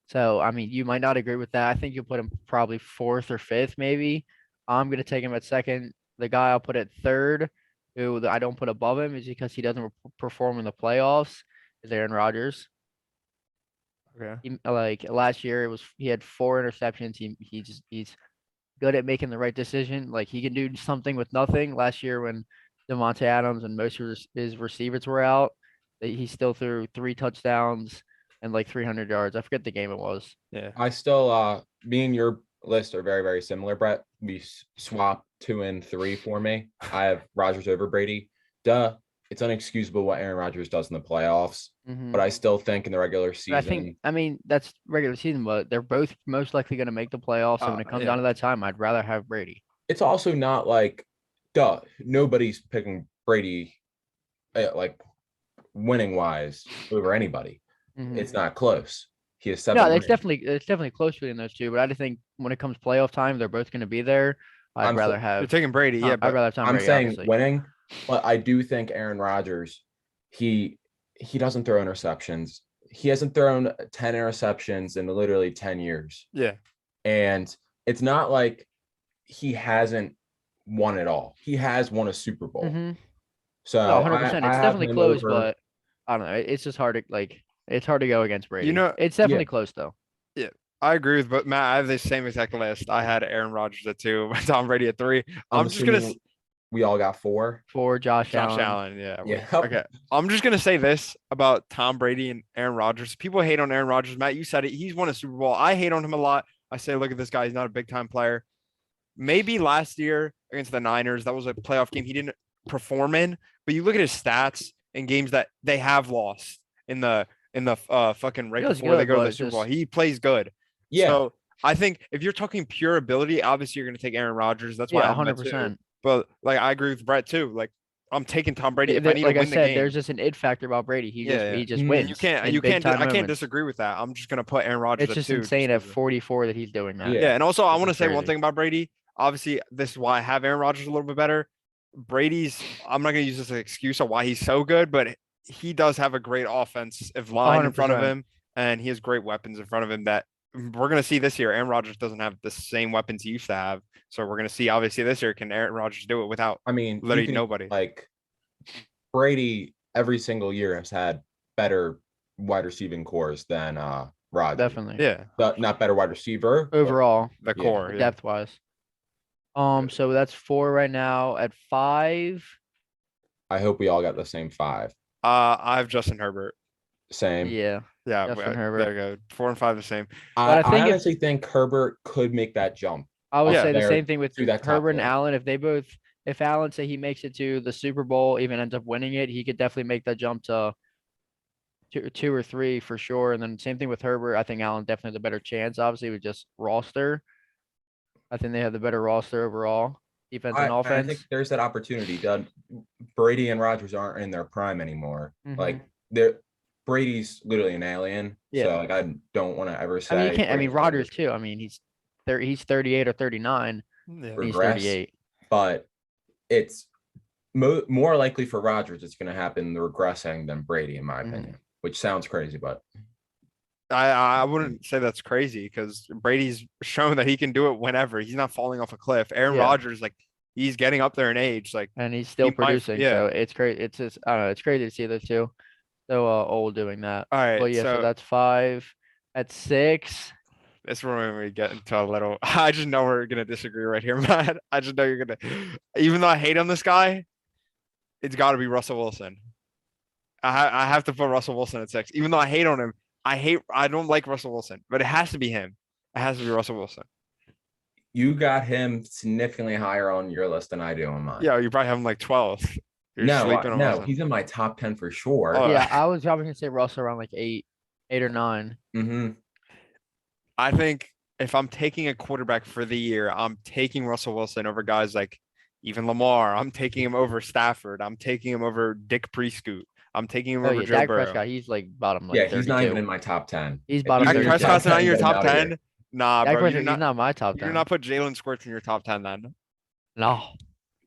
So I mean, you might not agree with that. I think you'll put him probably 4th or 5th, maybe. I'm gonna take him at 2nd. The guy I'll put at 3rd, who I don't put above him, is because he doesn't perform in the playoffs, is Aaron Rodgers. Okay. Like last year, he had 4 interceptions. He's good at making the right decision. Like he can do something with nothing. Last year when Devontae Adams and most of his receivers were out, he still threw 3 touchdowns and like 300 yards. I forget the game it was. Yeah. I still, me and your list are very, very similar, Brett. We swap 2 and 3 for me. I have Rodgers over Brady. It's unexcusable what Aaron Rodgers does in the playoffs, but I still think in the regular season, I mean, that's regular season, but they're both most likely going to make the playoffs. So when it comes yeah. down to that time, I'd rather have Brady. it's also not like, nobody's picking Brady, like winning wise over anybody. Mhm. It's not close. He has 7 No, wins. it's definitely close between those two. But I just think when it comes playoff time, they're both going to be there. I'd I'm rather so- have. You're taking Brady, yeah, I'd but rather have Tom I'm Brady. saying obviously. winning, but I do think Aaron Rodgers, he doesn't throw interceptions. He hasn't thrown 10 interceptions in literally 10 years. yeah. And it's not like he hasn't won it all. He has won a Super Bowl. Mhm. So No, 100%. I It's have definitely him close, over- but I don't know. It's just hard to It's hard to go against Brady. It's Yeah. definitely close though. I agree with, but Matt, I have the same exact list. I had Aaron Rodgers at 2, Tom Brady at 3. I'm just gonna assuming we all got 4. For Josh Josh Allen. Allen, yeah. Yeah. Okay. I'm just gonna say this about Tom Brady and Aaron Rodgers. People hate on Aaron Rodgers. Matt, you said it. He's won a Super Bowl. I hate on him a lot. I say, look at this guy. He's not a big time player. Maybe last year against the Niners, that was a playoff game he didn't perform in. But you look at his stats in games that they have lost in the fucking right He was before they good, go to but the it's Super Bowl. just- He plays good. Yeah. So I think if you're talking pure ability, obviously you're going to take Aaron Rodgers. That's why I Yeah, have him at 2. 100%. But like I agree with Brett too. Like I'm taking Tom Brady if I need to Like I win the said, game. there's just an it factor about Brady. Yeah. He just Mm. And wins in you big can't time I can't moments. disagree with that. I'm just going to put Aaron Rodgers It's at just 2. insane at 'cause of- 44 that he's doing that. Yeah. Yeah, and also I This want to is say one crazy. thing about Brady. Obviously, this is why I have Aaron Rodgers a little bit better. Brady's I'm not going to use this as an excuse of why he's so good, but he does have a great offensive line in front of 100%. him, and he has great weapons in front of him that we're going to see this year. Aaron Rodgers doesn't have the same weapons he used to have, so we're going to see obviously this year can Aaron Rodgers do it without I mean, you literally can, nobody. like Brady every single year has had better wide receiving cores than Rodgers. Definitely. Yeah, Not better wide receiver but- Overall, the Yeah. core. Yeah. depth wise. So that's 4 right now. At 5, I hope we all got the same 5. I have Justin Herbert. Same. yeah. Yeah, Justin there Herbert. you go. 4 and 5 the same. I, But I think if- honestly think Herbert could make that jump. I would Yeah. say the There same thing with to that top Herbert and four. Allen. If Allen say he makes it to the Super Bowl, even ends up winning it, he could definitely make that jump to 2 or 3 for sure. And then same thing with Herbert. I think Allen definitely the better chance, obviously, with just roster. I think they have the better roster overall, defense and I offense. think there's that opportunity. Brady and Rodgers aren't in their prime anymore. Mhm. Like Brady's literally an alien. Yeah. So like I don't want to ever say. I mean, you can't. I mean, Brady's Rodgers too. I mean, he's 38 or 39. Yeah. He's regress, 38. but it's more likely for Rodgers it's going to happen the regressing than Brady, in my Mhm. opinion. Which sounds crazy, but I wouldn't say that's crazy because Brady's shown that he can do it whenever. He's not falling off a cliff. Aaron Yeah. Rodgers, like he's getting up there in age. Like And he's still He might- producing. yeah. So it's crazy. It's just I don't know. It's crazy to see those two so old doing that. all right, But yeah, so so that's 5. At 6, this is where we get into a little. I just know we're gonna disagree right here, Matt. I just know you're gonna. Even though I hate on this guy, it's got to be Russell Wilson. I have to put Russell Wilson at 6, even though I hate on him. I don't like Russell Wilson, but it has to be him. It has to be Russell Wilson. you got him significantly higher on your list than I do on mine. Yeah, you probably have him like 12. You're sleeping on No, Wilson. he's in my top 10 for sure. Oh, yeah, I was probably gonna say Russell around like 8 or 9. hmm I think if I'm taking a quarterback for the year, I'm taking Russell Wilson over guys like even Lamar. I'm taking him over Stafford. I'm taking him over Dick Prescott. I'm taking him Oh over yeah, Joe Dak Burrow. Prescott, he's like bottom like Yeah, 32. he's not even in my top 10. He's If bottom he's Dak in your 32. top Prescott's not 10, in your get him top out of here. 10. Nah, Dak bro. Prescott, he's not my top 10. You're not put Jalen Squirts in your top 10 then. No.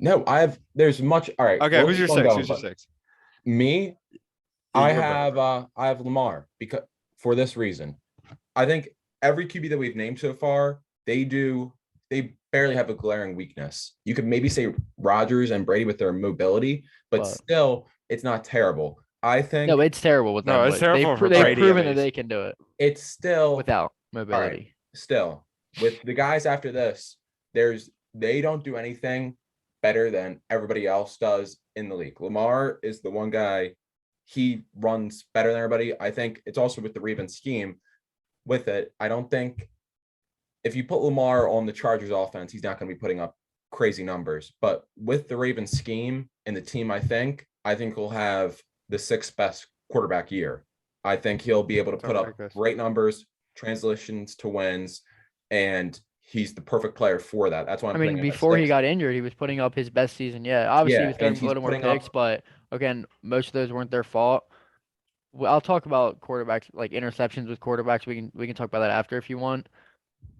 No, there's much. All right. Okay, we'll who's your keep on 6? going, Who's your but 6? Me, I have Lamar because for this reason. I think every QB that we've named so far, they barely have a glaring weakness. You could maybe say Rodgers and Brady with their mobility, but But- still it's not terrible. I think No, it's terrible with No, them. it's but terrible for they've Brady, at proven that least. they can do it it's still without mobility. still with the guys after this, they don't do anything better than everybody else does in the league. Lamar is the one guy, he runs better than everybody. I think it's also with the Ravens scheme with it. I don't think if you put Lamar on the Chargers offense, he's not going to be putting up crazy numbers. But with the Ravens scheme and the team, I think he'll have the 6th best quarterback year. I think he'll be able to put up great numbers, translations to wins, and he's the perfect player for that. That's why I'm I mean, putting him at before he 6th. got injured, he was putting up his best season yet. Obviously, Yeah, he was throwing and a he's little more putting up- picks, but again, most of those weren't their fault. Well, I'll talk about quarterbacks, like interceptions with quarterbacks. We can talk about that after if you want.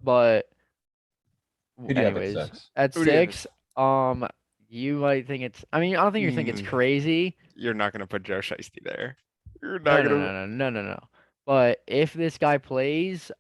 But Who do you have at anyways, 6? at Who do you have at 6, you might think it's. I mean, I don't think you're thinking it's Mm. crazy. You're not going to put Joe Shiesty there. You're No, not no, going to. no, no, no, no, no. But if this guy plays,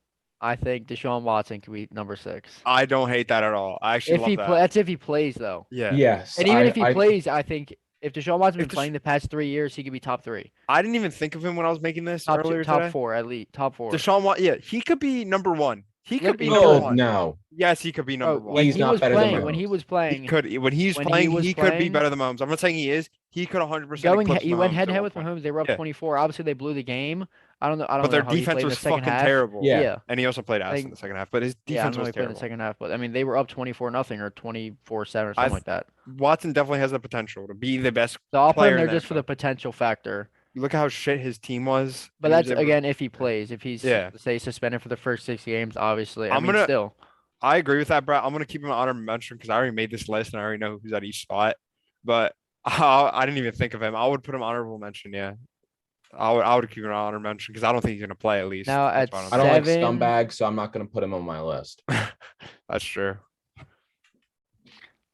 I think Deshaun Watson could be number 6. I don't hate that at all. I actually If love he that. that's if he plays though. Yeah. Yes. And even if he I- plays, I think if Deshaun Watson's If been playing the past 3 years, he could be top 3. I didn't even think of him when I was making this earlier Top today. 4 at least. Top 4. Deshaun Watson, yeah, he could be number 1. He could be No, number Oh, 1. no. Yes, he could be number Bro, 1. when He's he not was better than playing, when he Mahomes. was He playing, could when he's when he playing, was he could be playing- better than Mahomes. I'm not saying he is. He could 100% eclipse he went Mahomes head at to head one with point. Mahomes. They were up Yeah. 24. Obviously, they blew the game. I don't know. But their how he defense played in the was second fucking half. terrible. Yeah. Yeah. And he also played ass in Like- the second half, but his Yeah, I don't defense know was he played in terrible. the second half, but I mean, they were up 24-0 or 24-7 or I something like that. Watson definitely has the potential to be the best. So I'll put player him in there the just for the potential factor. You look at how shit his team was. But He was that's able to- again if he plays. If he's Yeah. say suspended for the first 6 games, obviously. I I'm mean, gonna- still. I agree with that, Brett. I'm gonna keep him an honorable mention because I already made this list and I already know who's at each spot. But I didn't even think of him. I would put him honorable mention. Yeah, I would keep him an honorable mention because I don't think he's gonna play at least. Now That's at why I don't like 7 scumbags, so I'm not going to put him on my list. That's true.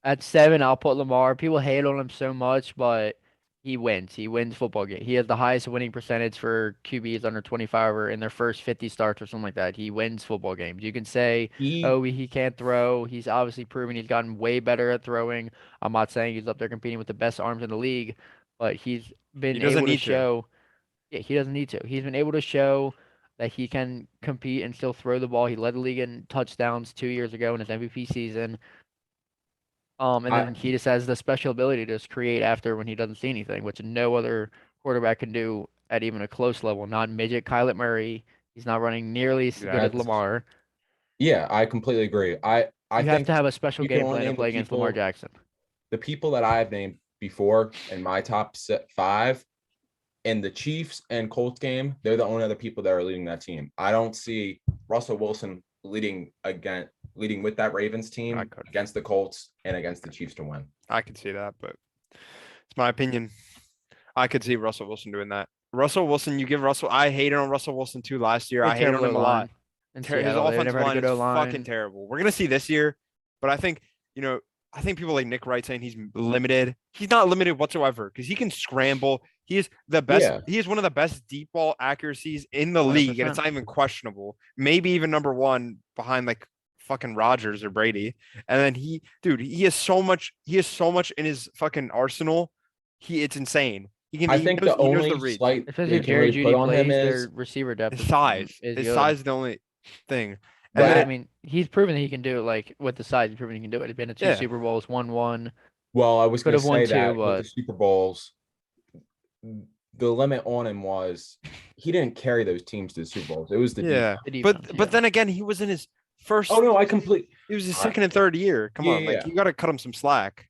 At 7, I'll put Lamar. People hate on him so much, but he wins. He wins football game. He has the highest winning percentage for QBs under 25 or in their first 50 starts or something like that. He wins football games. You can say, He oh, he can't throw. He's obviously proven he's gotten way better at throwing. I'm not saying he's up there competing with the best arms in the league, but he's been He doesn't able to need to. show. Yeah, he doesn't need to. He's been able to show that he can compete and still throw the ball. He led the league in touchdowns 2 years ago in his MVP season. And I- then he just has the special ability to just create after when he doesn't see anything, which no other quarterback can do at even a close level. Not midget Kyler Murray. He's not running nearly as good as That's- Lamar. Yeah, I completely agree. I You have think to have a special you can game only plan to name the play against Lamar people- Jackson. the people that I've named before in my top 5 in the Chiefs and Colts game, they're the only other people that are leading that team. I don't see Russell Wilson leading with that Ravens team I could. against the Colts and against the Chiefs to win. I could see that, but it's my opinion. I could see Russell Wilson doing that. Russell Wilson, you give Russell. I hated on Russell Wilson too last year. I hated on him a lot. And His Seattle, they offensive never had a line good is O-line. fucking terrible. We're gonna see this year, but I think I think people like Nick Wright saying he's limited. He's not limited whatsoever because he can scramble. He is the best. Yeah. He is one of the best deep ball accuracies in the league, and it's 100%. not even questionable. Maybe even number one behind like fucking Rodgers or Brady. And then he has so much. He has so much in his fucking arsenal. It's insane. I think the he knows only read. slight Especially they if can Jerry really Judy put on him plays, is their receiver depth His size. is His good. size is the only thing. But, And I then- mean, he's proven that he can do it. Like with the size, he's proven he can do it. He's been to 2 Yeah. Super Bowls, won one. Well, I was going to Could've won say two, that with but- the Super Bowls, the limit on him was he didn't carry those teams to the Super Bowls. It was the yeah. The defense, But then again, he was in his first. Oh no, I completely. He was his I- second and third year. Come on, Yeah, like yeah. you got to cut him some slack.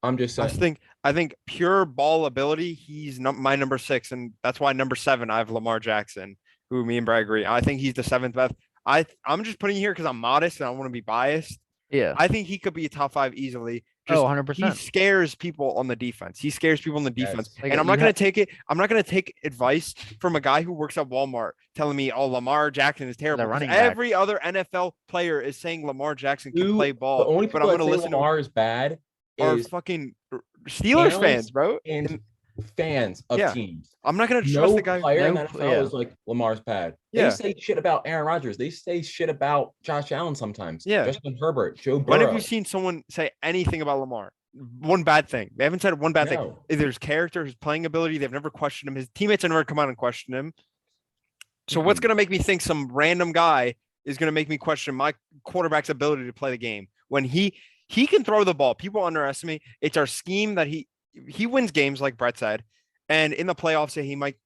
I'm just I saying. think pure ball ability, he's my number 6, and that's why number 7 I have Lamar Jackson, who me and Brad agree. I think he's the 7th best. I'm just putting here because I'm modest and I want to be biased. Yeah. I think he could be a top 5 easily. Oh, Just 100%. he scares people on the defense. He scares people on the Yes. defense. Like, And I'm you not gonna have- take it. I'm not gonna take advice from a guy who works at Walmart telling me, "Oh, Lamar Jackson is terrible." 'Cause running back. every other NFL player is saying Lamar Jackson can Who- play The ball. only but people I'm that gonna say listen to Lamar is bad our is fucking Steelers analysts fans, bro. and fans of Yeah. teams. I'm not gonna trust No the guy. player in no the pl- NFL yeah. is like Lamar's bad. Yeah. They say shit about Aaron Rodgers. They say shit about Josh Allen sometimes. Yeah. Justin Herbert, Joe When Burrow. have you seen someone say anything about Lamar? One bad thing. They haven't said one bad thing. No. Either his character, his playing ability, they've never questioned him. His teammates have never come out and questioned him. So what's Mhm. going to make me think some random guy is going to make me question my quarterback's ability to play the game when he can throw the ball? People underestimate. It's our scheme that he wins games, like Brett said, and in the playoffs he might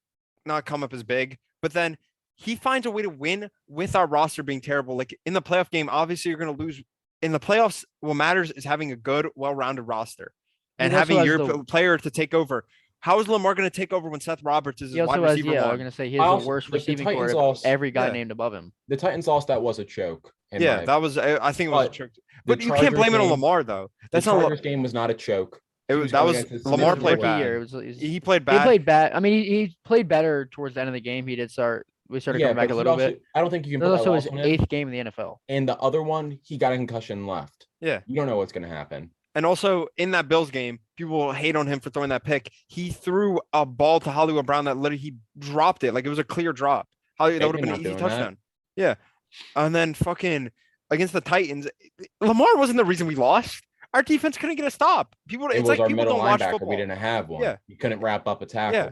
not come up as big, but then he finds a way to win with our roster being terrible. Like in the playoff game, obviously you're going to lose. In the playoffs, what matters is having a good, well-rounded roster and He also having has your the- player to take over. How is Lamar going to take over when Seth Roberts is He his wide also has, receiver yeah, I'm one? gonna say he I has also- the worst like, the receiving Titans core of lost- every guy Yeah. named above him. The Titans lost. That was a choke. in Yeah, my- that was. I think it was a But trick. the But you can't Chargers blame it on game- Lamar though. the That's not. Chargers game was not a choke. It He was going that was against his Lamar Smith played rookie bad. Year. It was, He played he bad. played bad. I mean, he played better towards the end of the game. He did start. We started Yeah, coming back but a he little also- bit. I don't think you can This put was that also loss his on him. 8th game in the NFL. And the other one, he got a concussion and left. Yeah. You don't know what's going to happen. And also in that Bills game, people hate on him for throwing that pick. He threw a ball to Hollywood Brown that literally he dropped it like it was a clear drop. That would have Bateman been an not easy doing that. touchdown. Yeah. And then fucking against the Titans, Lamar wasn't the reason we lost. Our defense couldn't get a stop. People, It it's was like our people middle don't watch linebacker. football. We didn't have one. Yeah. You couldn't wrap up a tackle. Yeah.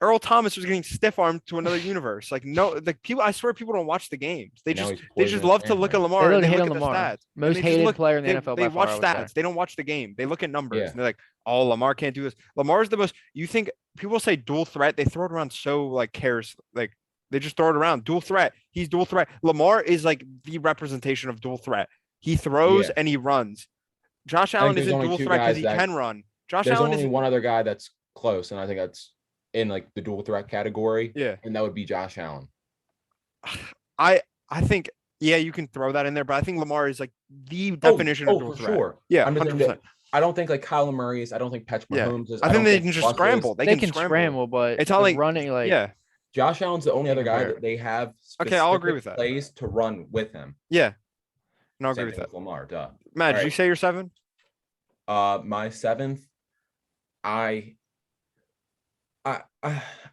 Earl Thomas was getting stiff armed to another universe. Like no, like people. I swear, people don't watch the games. They Now just he's they poisoning just his love to look at family. Lamar They and love they to hate look on at the Lamar. stats. And Most they just hated look- player in the they, NFL They by watch far, I would say. stats. They don't watch the game. They look at numbers. Yeah. And they're like, "Oh, Lamar can't do this." Lamar's the most. You think people say dual threat? They throw it around so like cares. Like they just throw it around. Dual threat. He's dual threat. Lamar is like the representation of dual threat. He throws Yeah. and he runs. Josh think Allen there's isn't only dual two threat because guys he that- can run. Josh There's Allen only is one other guy that's close, and I think that's in like the dual threat category, Yeah. and that would be Josh Allen. I think you can throw that in there, but I think Lamar is like the definition of dual for threat. sure. Yeah, I'm just 100%. saying that I don't think like Kyler Murray is. I don't think Patrick Yeah. Mahomes is. I I think don't they think can just Russ is. scramble. They can scramble, but it's not the like running like yeah. Josh Allen's the only Can't other guy compare. that they have Okay, I'll agree specific with that. plays to run with him. Yeah. And I'll agree Same with thing that. with Lamar. Duh. Matt, did you Alright. say you're 7? My 7th, I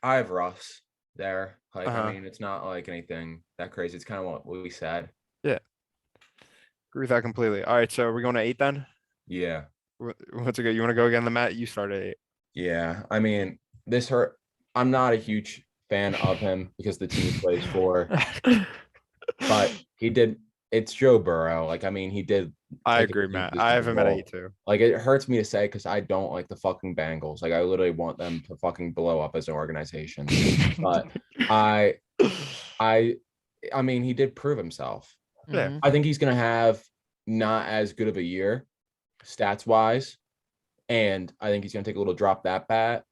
have Russ there. Like, Uh-huh. I mean, it's not like anything that crazy. It's kind of what we said. Agree with that completely. All right, so are we going to 8 then? Yeah. What's it go? You want to go again, the Matt? You started 8. Yeah. I mean, this hurt. I'm not a huge fan of him because the team he plays for, but he did. It's Joe Burrow. Like, I mean, he did. I take agree, the team Matt. to the I have Super him at Bowl. 8 too. Like, it hurts me to say because I don't like the fucking Bengals. Like, I literally want them to fucking blow up as an organization. But I mean, he did prove himself. Yeah. Mhm. I think he's gonna have not as good of a year, stats wise, and I think he's gonna take a little drop that back.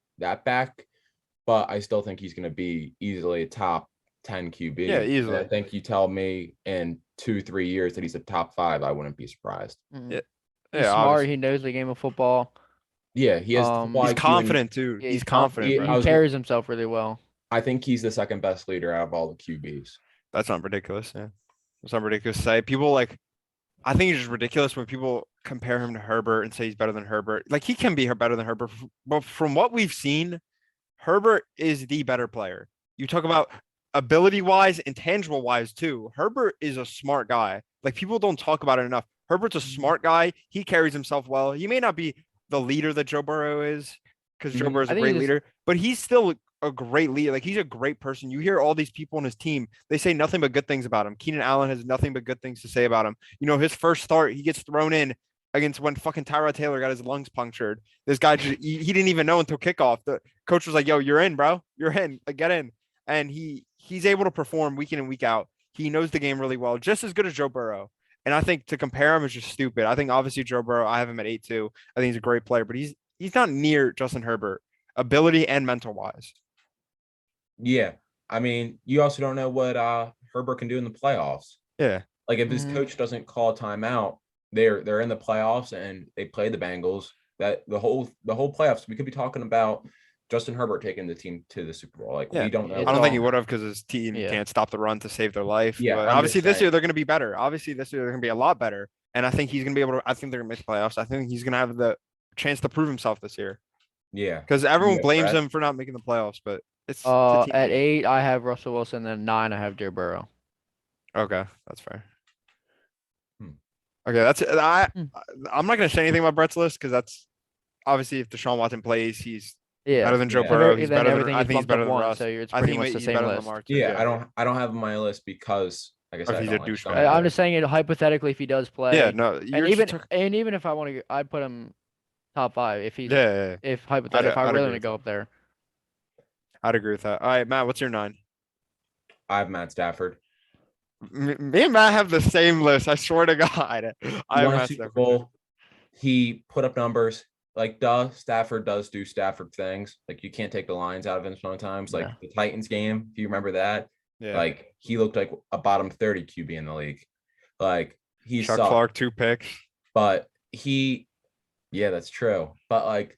But I still think he's gonna be easily a top 10 QB. Yeah, And easily. I think you tell me in 2-3 years that he's a top 5, I wouldn't be surprised. Mhm. Yeah. He's Yeah, smart. obviously. He knows the game of football. Yeah, he has the Um, football He's IQ and confident too. Yeah, He's confident, he- bro. I He was- carries himself really well. I think he's the second best leader out of all the QBs. That's not ridiculous. Yeah. That's not ridiculous to say. People like, I think it's just ridiculous when people compare him to Herbert and say he's better than Herbert. Like, he can be better than Herbert, but from what we've seen, Herbert is the better player. You talk about ability wise, intangible wise too. Herbert is a smart guy. Like, people don't talk about it enough. Herbert's a smart guy. He carries himself well. He may not be the leader that Joe Burrow is, because Joe Mhm. Burrow's I a think great he's- leader, but he's still a great leader. Like, he's a great person. You hear all these people on his team, they say nothing but good things about him. Keenan Allen has nothing but good things to say about him. You know, his first start, he gets thrown in against when fucking Tyrod Taylor got his lungs punctured. This guy just, he didn't even know until kickoff. The coach was like, "Yo, you're in, bro. You're in. Like, get in." And he's able to perform week in and week out. He knows the game really well, just as good as Joe Burrow. And I think to compare him is just stupid. I think obviously Joe Burrow, I have him at 8 too. I think he's a great player, but he's not near Justin Herbert, ability and mental wise. Yeah. I mean, you also don't know what Herbert can do in the playoffs. Yeah. Like, if his Mhm. coach doesn't call a timeout, they're in the playoffs and they play the Bengals. That the whole playoffs, we could be talking about Justin Herbert taking the team to the Super Bowl. Like, Yeah. we don't know. I It's don't think he all- would have because his team Yeah. can't stop the run to save their life. Yeah, But I'm obviously just this year saying. they're going to be better. Obviously this year they're going to be a lot better. And I think he's going to be able to, I think they're going to make the playoffs. I think he's going to have the chance to prove himself this year Yeah. because everyone Yeah, blames Brad. him for not making the playoffs, but it's a team At game. 8, I have Russell Wilson. Then 9, I have Joe Burrow. Okay, that's fair. Hmm. Okay, that's Hmm. I'm not going to say anything about Brett's list because that's obviously if Deshaun Watson plays, he's Yeah. better than Joe Yeah. Burrow. Then He's better than everything I is think he's bumped up better than 1, Russ. so it's I pretty think much the he's same better than list. Lamar too. Yeah, I don't have him on my list because, like I If said, he's I a don't like douchebag. Deshaun I'm Watson. just saying it hypothetically if he does play. Yeah, no, And you're even just talk- and even if I want to, I'd put him top 5 if he's yeah, if hypothetically if I I'd really agree want to with go that. up there. I'd agree with that. All right, Matt, what's your 9? I have Matt Stafford. Me and Matt have the same list. I swear to God. I He have won a Matt Super Stafford. Bowl. He put up numbers. Like, Stafford does do Stafford things. Like, you can't take the Lions out of him sometimes. Like, Yeah. the Titans game, if you remember that, Yeah. like, he looked like a bottom 30 QB in the league. Like, he Chuck sucked. Clark, 2 picks. But yeah, that's true. But like,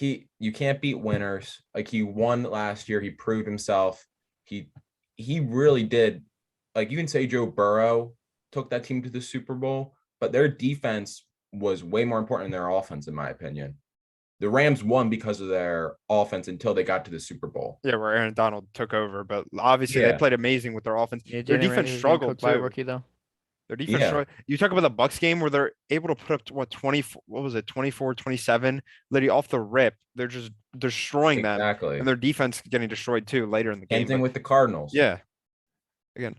you can't beat winners. Like, he won last year. He proved himself. He really did. Like, you can say Joe Burrow took that team to the Super Bowl, but their defense was way more important than their offense, in my opinion. The Rams won because of their offense until they got to the Super Bowl. Yeah, where Aaron Donald took over, but obviously they Yeah. played amazing with their offense. Yeah, Their Jalen defense Ramsey was getting struggled cooked by a too. rookie though. Their defense Yeah. struggled. You talk about the Bucks game where they're able to put up what 24, what was it, 24, 27, literally off the rip. They're just destroying them. Exactly. And their defense getting destroyed too later in the Same game. thing but- with the Cardinals. Yeah. Again.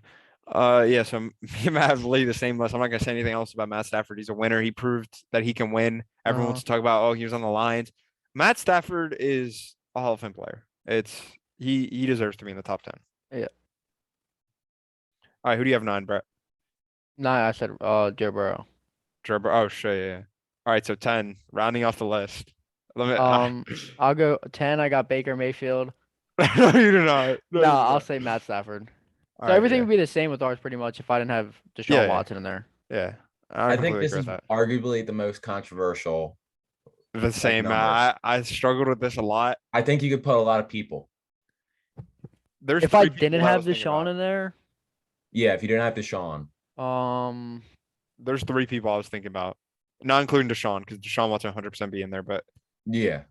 Yeah, so me and Matt have literally the same list. I'm not gonna say anything else about Matt Stafford. He's a winner. He proved that he can win. Everyone wants to talk about, oh, he was on the Lions. Matt Stafford is a Hall of Fame player. He deserves to be in the top 10. Yeah. All right, who do you have 9, Brett? 9, I said Joe Burrow. Gerber. Oh shit, yeah. All right, so 10, rounding off the list. Let me I'll go 10. I got Baker Mayfield. No, you do not. No, you do I'll not. say Matt Stafford. All So right, everything yeah. would be the same with ours pretty much if I didn't have Deshaun Yeah, yeah. Watson in there. Yeah, I I think completely this agree is with that. arguably the most controversial The same. numbers. I struggled with this a lot. I think you could put a lot of people. There's If I three people didn't I have was thinking Deshaun about. in there, Yeah, if you didn't have Deshaun. There's three people I was thinking about, not including Deshaun, because Deshaun wants to 100% be in there. But Yeah.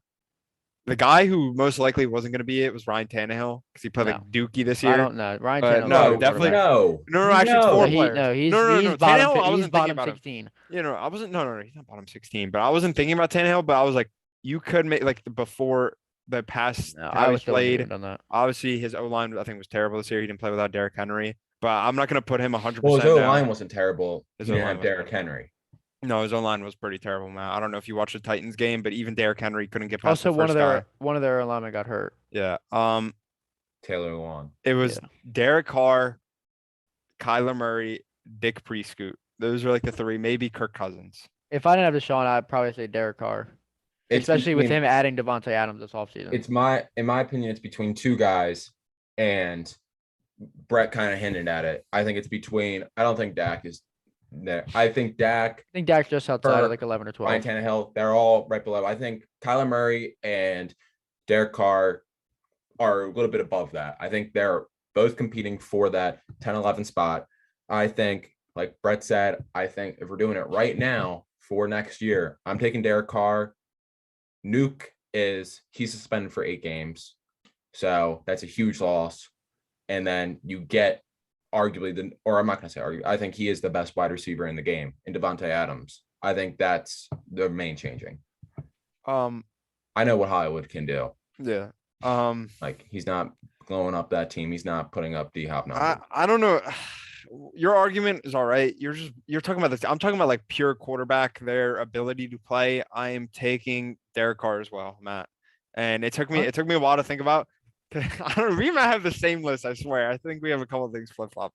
the guy who most likely wasn't going to be it was Ryan Tannehill because he played No. like Dookie this I year. don't know. Ryan But Tannehill's a no, good definitely. quarterback. No, actually, it's No, four No. players. he's No. bottom. Tannehill, I He's wasn't thinking bottom about him. 16. I wasn't. No, he's not bottom 16. But I wasn't thinking about Tannehill. But I was like, you could make like before the past No, how I he's still wouldn't played. even done that. Obviously, his O line I think was terrible this year. He didn't play without Derrick Henry. But I'm not going to put him 100% Well, his O down. line wasn't terrible. His He didn't O-line have was Derrick Henry. No, his O-line was pretty terrible, man. I don't know if you watched the Titans game, but even Derrick Henry couldn't get past Also, the first guy. one of their linemen got hurt. Yeah. Taylor Lewan. It was Yeah. Derek Carr, Kyler Murray, Dick Prescott. Those are like the three, maybe Kirk Cousins. If I didn't have Deshaun, I'd probably say Derek Carr. Especially with him adding Devontae Adams this offseason. In my opinion, it's between two guys, and Brett kind of hinted at it. I think it's between. I don't think Dak is there. I think Dak, I think Dak's just outside of Burke, like 11 or 12. Ryan Tannehill, they're all right below. I think Kyler Murray and Derek Carr are a little bit above that. I think they're both competing for that 10-11 spot. I think, like Brett said, I think if we're doing it right now for next year, I'm taking Derek Carr. Nuke he's suspended for 8 games. So that's a huge loss. And then you get arguably I'm not going to say argue. I think he is the best wide receiver in the game in Devontae Adams. I think that's the main changing. I know what Hollywood can do. Yeah. Like he's not blowing up that team. He's not putting up D-Hop numbers. I don't know. Your argument is all right. You're talking about this. I'm talking about like pure quarterback, their ability to play. I am taking Derek Carr as well, Matt. And it took me a while to think about. I don't know. We might have the same list, I swear. I think we have a couple of things flip-flop.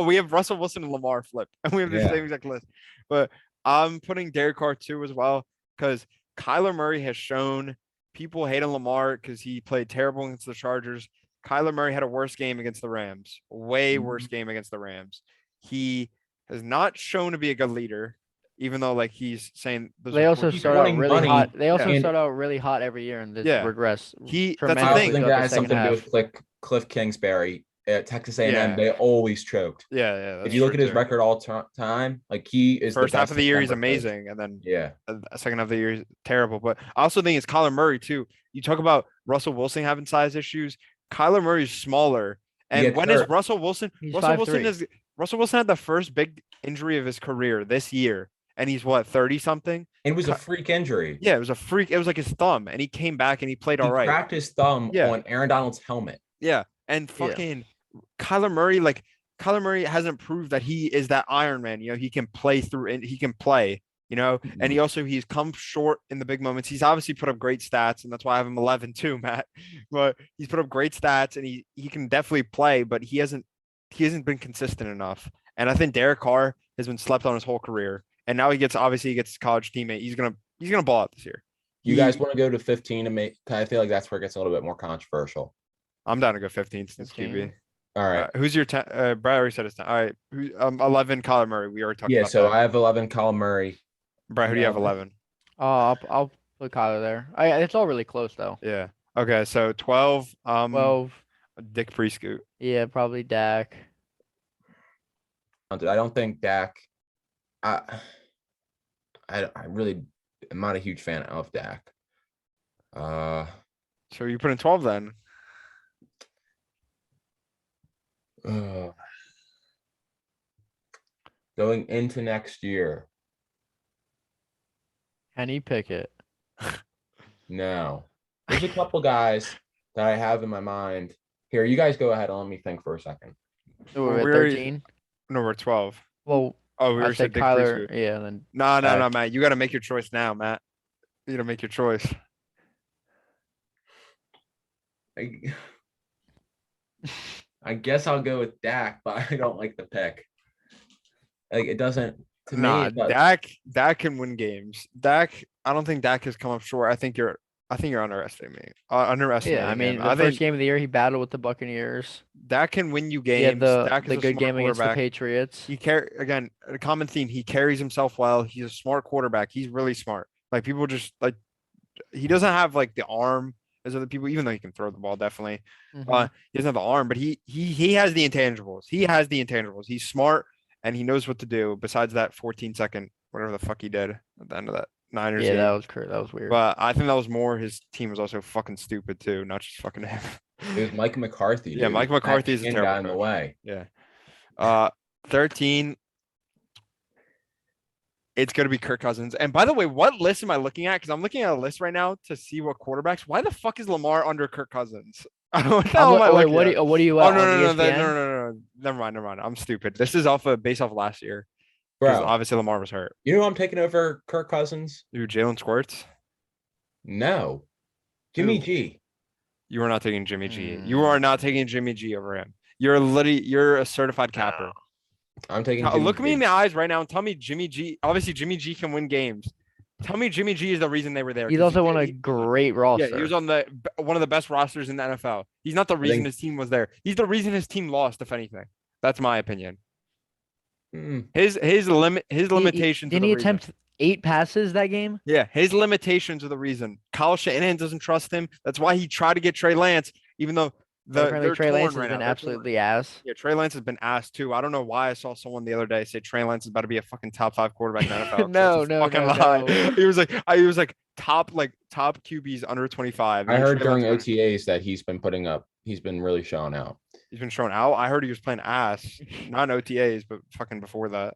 We have Russell Wilson and Lamar flip, and we have the same exact list. But I'm putting Derek Carr too as well, because Kyler Murray has shown people hate on Lamar because he played terrible against the Chargers. Kyler Murray had a worse game against the Rams, way worse game against the Rams. He has not shown to be a good leader, even though like he's saying they also start out really money. hot. They also Yeah. start out really hot every year and just regress. That's the I tremendously also thing. think throughout that the has second something to do half. with Cliff Kingsbury at Texas A&M. Yeah. They always choked. Yeah. If you look at his true. record all time, like he is First the half best of the year, he's December coach. amazing, and then Yeah. the second half of the year, he's terrible. But I also think it's Kyler Murray too. You talk about Russell Wilson having size issues. Kyler Murray's smaller, and gets when is hurt. Russell Wilson? He's Russell 5'3". Russell Wilson had the first big injury of his career this year, and he's what 30 something. It was a freak injury. Yeah, it was a freak. It was like his thumb, and he came back and he played He all right. cracked his thumb Yeah. on Aaron Donald's helmet. Yeah, and fucking Kyler Murray hasn't proved that he is that Iron Man. You know, he can play through and he can play. You know, and he's come short in the big moments. He's obviously put up great stats, and that's why I have him 11 too, Matt. But he's put up great stats, and he can definitely play, but he hasn't been consistent enough. And I think Derek Carr has been slept on his whole career, and now he gets his college teammate. He's gonna ball out this year. You guys want to go to 15 and make? I feel like that's where it gets a little bit more controversial. I'm down to go 15 since 15. QB. All right. Who's your 10? Brad already said his 10. All right. 11 Kyler Murray. We already talked Yeah. about So that. I have 11 Kyler Murray. Brad, who do you have Yeah. 11? I'll put Kyler there. It's all really close though. Yeah. Okay. So 12. 12. Dick Prescott. Yeah, probably Dak. I don't think Dak. I really am not a huge fan of Dak. So you put in 12 then. Going into next year, Kenny Pickett. no. There's a couple guys that I have in my mind. Here, you guys go ahead and let me think for a second. So we're at We're already- 13. No, we're 12. Well, Oh, we I already said said Dick Kyler. Prescott. Yeah, and then No, Matt. You got to make your choice now, Matt. You got to make your choice. I guess I'll go with Dak, but I don't like the pick. Like it doesn't to Nah, me. But Dak can win games. I don't think Dak has come up short. I think you're I think you're underestimating I mean, him. the I first think game of the year, he battled with the Buccaneers. Dak can win you He had games. Dak the is a good smart game against the quarterback. Patriots. He again, a common theme. He carries himself well. He's a smart quarterback. He's really smart. Like people just like he doesn't have like the arm as other people, even though he can throw the ball definitely. Mhm. He doesn't have the arm, but he has the intangibles. He has the intangibles. He's smart and he knows what to do. Besides that 14-second whatever the fuck he did at the end of that Niners Yeah, game. that was weird. But I think that was more his team was also fucking stupid too, not just fucking him. It was Mike McCarthy. Yeah, Dude. Mike McCarthy is a That terrible got in the coach. way. Yeah. 13. It's going to be Kirk Cousins. And by the way, what list am I looking at? Because I'm looking at a list right now to see what quarterbacks. Why the fuck is Lamar under Kirk Cousins? What the hell am I Wait, looking at? what are you Oh at no on no no, ESPN? no. Never mind. I'm stupid. This is based off last year because Bro, obviously Lamar was hurt. you know who I'm taking over Kirk Cousins? Dude, Jalen Squirts. No. Jimmy Who? G. You are not taking Jimmy G. You are not taking Jimmy G over him. You're a certified capper. I'm taking Now, Jimmy look G. me in the eyes right now and tell me Jimmy G. Obviously, Jimmy G can win games. Tell me Jimmy G is the reason they were there. He's 'cause also on a he- great Yeah, roster. he was on one of the best rosters in the NFL. He's not the reason think- his team was there. He's the reason his team lost, if anything. That's my opinion. His limitations. Didn't he attempt 8 passes that game? Yeah, his limitations are the reason. Kyle Shanahan doesn't trust him. That's why he tried to get Trey Lance, even though Apparently they're Trey torn Lance has right been now. They're torn. absolutely ass. Yeah, Trey Lance has been asked too. I don't know why I saw someone the other day say Trey Lance is about to be a fucking top 5 quarterback in the NFL. No, That's a no, fucking no, lie. no. He was like top QBs under 25. I and heard Trey during Lance OTAs that he's been really showing out. he's been shown out. I heard he was playing ass, not in OTAs, but fucking before that.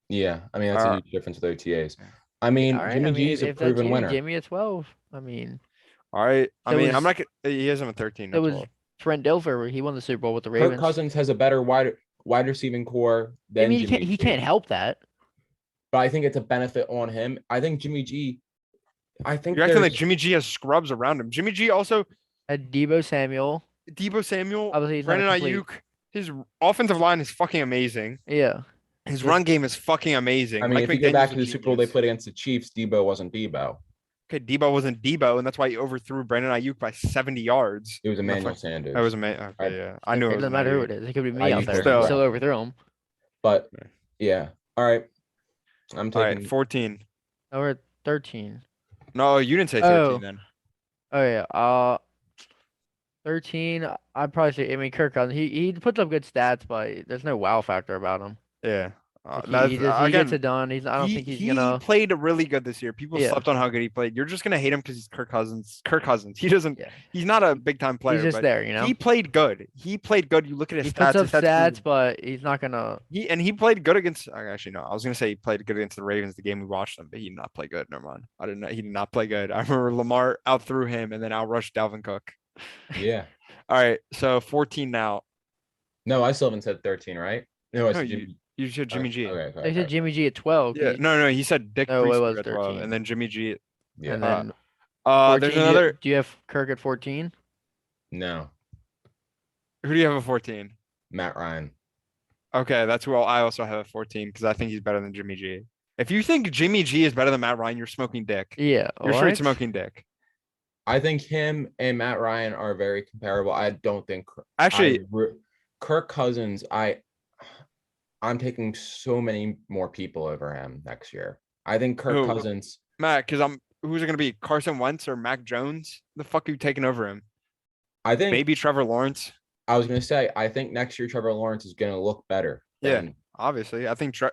Yeah, I mean that's a huge difference with OTAs. I mean, All right, Jimmy G is a if that's proven you, winner. Give me a 12. I mean, All right. I So mean, was- I'm not. He has him at 13. it That's was all. Trent Dilfer. He won the Super Bowl with the Kirk Ravens. Cousins has a better wide receiving core I than mean, Jimmy he G. can't help that. But I think it's a benefit on him. I think Jimmy G. I think You're acting like there's- Jimmy G has scrubs around him. Jimmy G also Had Debo Samuel. Debo Samuel, Obviously, he's not a Brandon complete- Ayuk. His offensive line is fucking amazing. Yeah. His Yeah. run game is fucking amazing. I mean, Mike if you go back McDaniel's to a the Super Bowl they genius. played against the Chiefs, Debo wasn't Debo. Okay, Debo wasn't Debo, and that's why he overthrew Brandon Ayuk by 70 yards. It was And the Emmanuel fuck- Sanders. That was amazing. Okay, I- yeah, I knew it It was doesn't matter who Ayuk. it is. It could be I me out used there. to- You still overthrew him. But yeah. All right. I'm All right, taking 14. Oh, we're at 13. No, you didn't say 13 Oh. then. Oh yeah. 13. I'd probably say. I mean, Kirk Cousins. He puts up good stats, but there's no wow factor about him. Yeah. Like, That's, he again, gets it done. I don't think he's he gonna. played really good this year. People Yeah. slept on how good he played. You're just gonna hate him because he's Kirk Cousins. Kirk Cousins. He doesn't. Yeah. He's not a big time player. He's just but there, you know. He played good. He played good. You look at his He stats. puts up his stats stats, prove- but he's not gonna. He played good against. Actually, no. I was gonna say he played good against the Ravens the game we watched them, but he did not play good. Never mind. I didn't know he did not play good. I remember Lamar outthrew him and then outrushed Dalvin Cook. yeah. All right, so 14 now. No, I still haven't said 13, right? No, I No, said you- Jimmy. You said Jimmy G. Okay. They said Jimmy G at 12. Yeah, no. He said Dick No, it Priest was at 12, 13. and then Jimmy G. Yeah. And then There's 14, another. Do you have Kirk at 14? No. Who do you have at 14? Matt Ryan. Okay, that's who I also have at 14 because I think he's better than Jimmy G. If you think Jimmy G is better than Matt Ryan, you're smoking dick. Yeah. You're straight what? smoking dick. I think him and Matt Ryan are very comparable. I don't think Actually, Kirk Cousins, I'm taking so many more people over him next year. I think Kirk Who? Cousins. Matt, because who's it gonna be? Carson Wentz or Mac Jones? The fuck are you taking over him? I think Maybe Trevor Lawrence. I was gonna say I think next year Trevor Lawrence is gonna look better. Yeah, than- obviously. I think If we're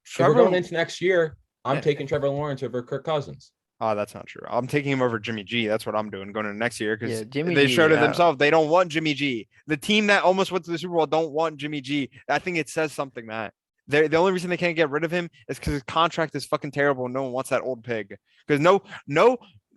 Trevor. going into next year, I'm Yeah. taking Trevor Lawrence over Kirk Cousins. Oh, that's not true. I'm taking him over Jimmy G. That's what I'm doing going into next year because Yeah, Jimmy they G, showed it yeah. themselves. They don't want Jimmy G. The team that almost went to the Super Bowl don't want Jimmy G. I think it says something that the only reason they can't get rid of him is because his contract is fucking terrible. And no one wants that old pig. Because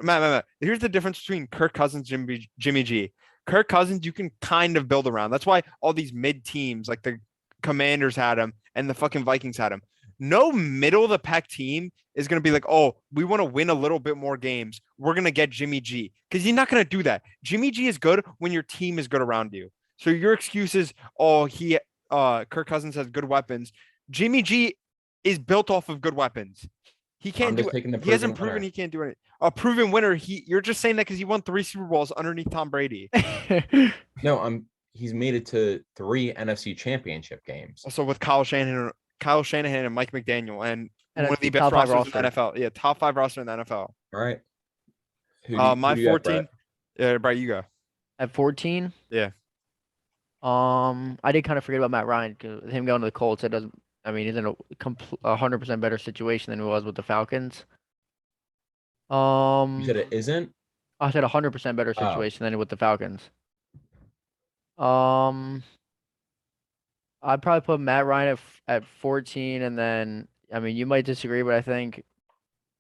Matt. Here's the difference between Kirk Cousins and Jimmy G. Kirk Cousins, you can kind of build around. That's why all these mid teams like the Commanders had him and the fucking Vikings had him. No middle of the pack team is going to be like, oh, we want to win a little bit more games. We're going to get Jimmy G because he's not going to do that. Jimmy G is good when your team is good around you. So your excuse is, oh, Kirk Cousins has good weapons. Jimmy G is built off of good weapons. He can't I'm do just it. taking the He hasn't proven proven winner. he can't do it. A proven winner. You're just saying that because he won 3 Super Bowls underneath Tom Brady. No, he's made it to 3 NFC championship games. Also with Kyle Shanahan and Mike McDaniel and one of the NFC best top 5 rosters in the roster. NFL. Yeah, top 5 roster in the NFL. All right. Who My do you have, 14. Brett? Yeah, Brett, you go. At 14. Yeah. I did kind of forget about Matt Ryan because him going to the Colts. It doesn't. I mean, he's in a 100% better situation than he was with the Falcons. You said it isn't? I said 100% better Oh. situation than with the Falcons. I'd probably put Matt Ryan at 14, and then I mean, you might disagree, but I think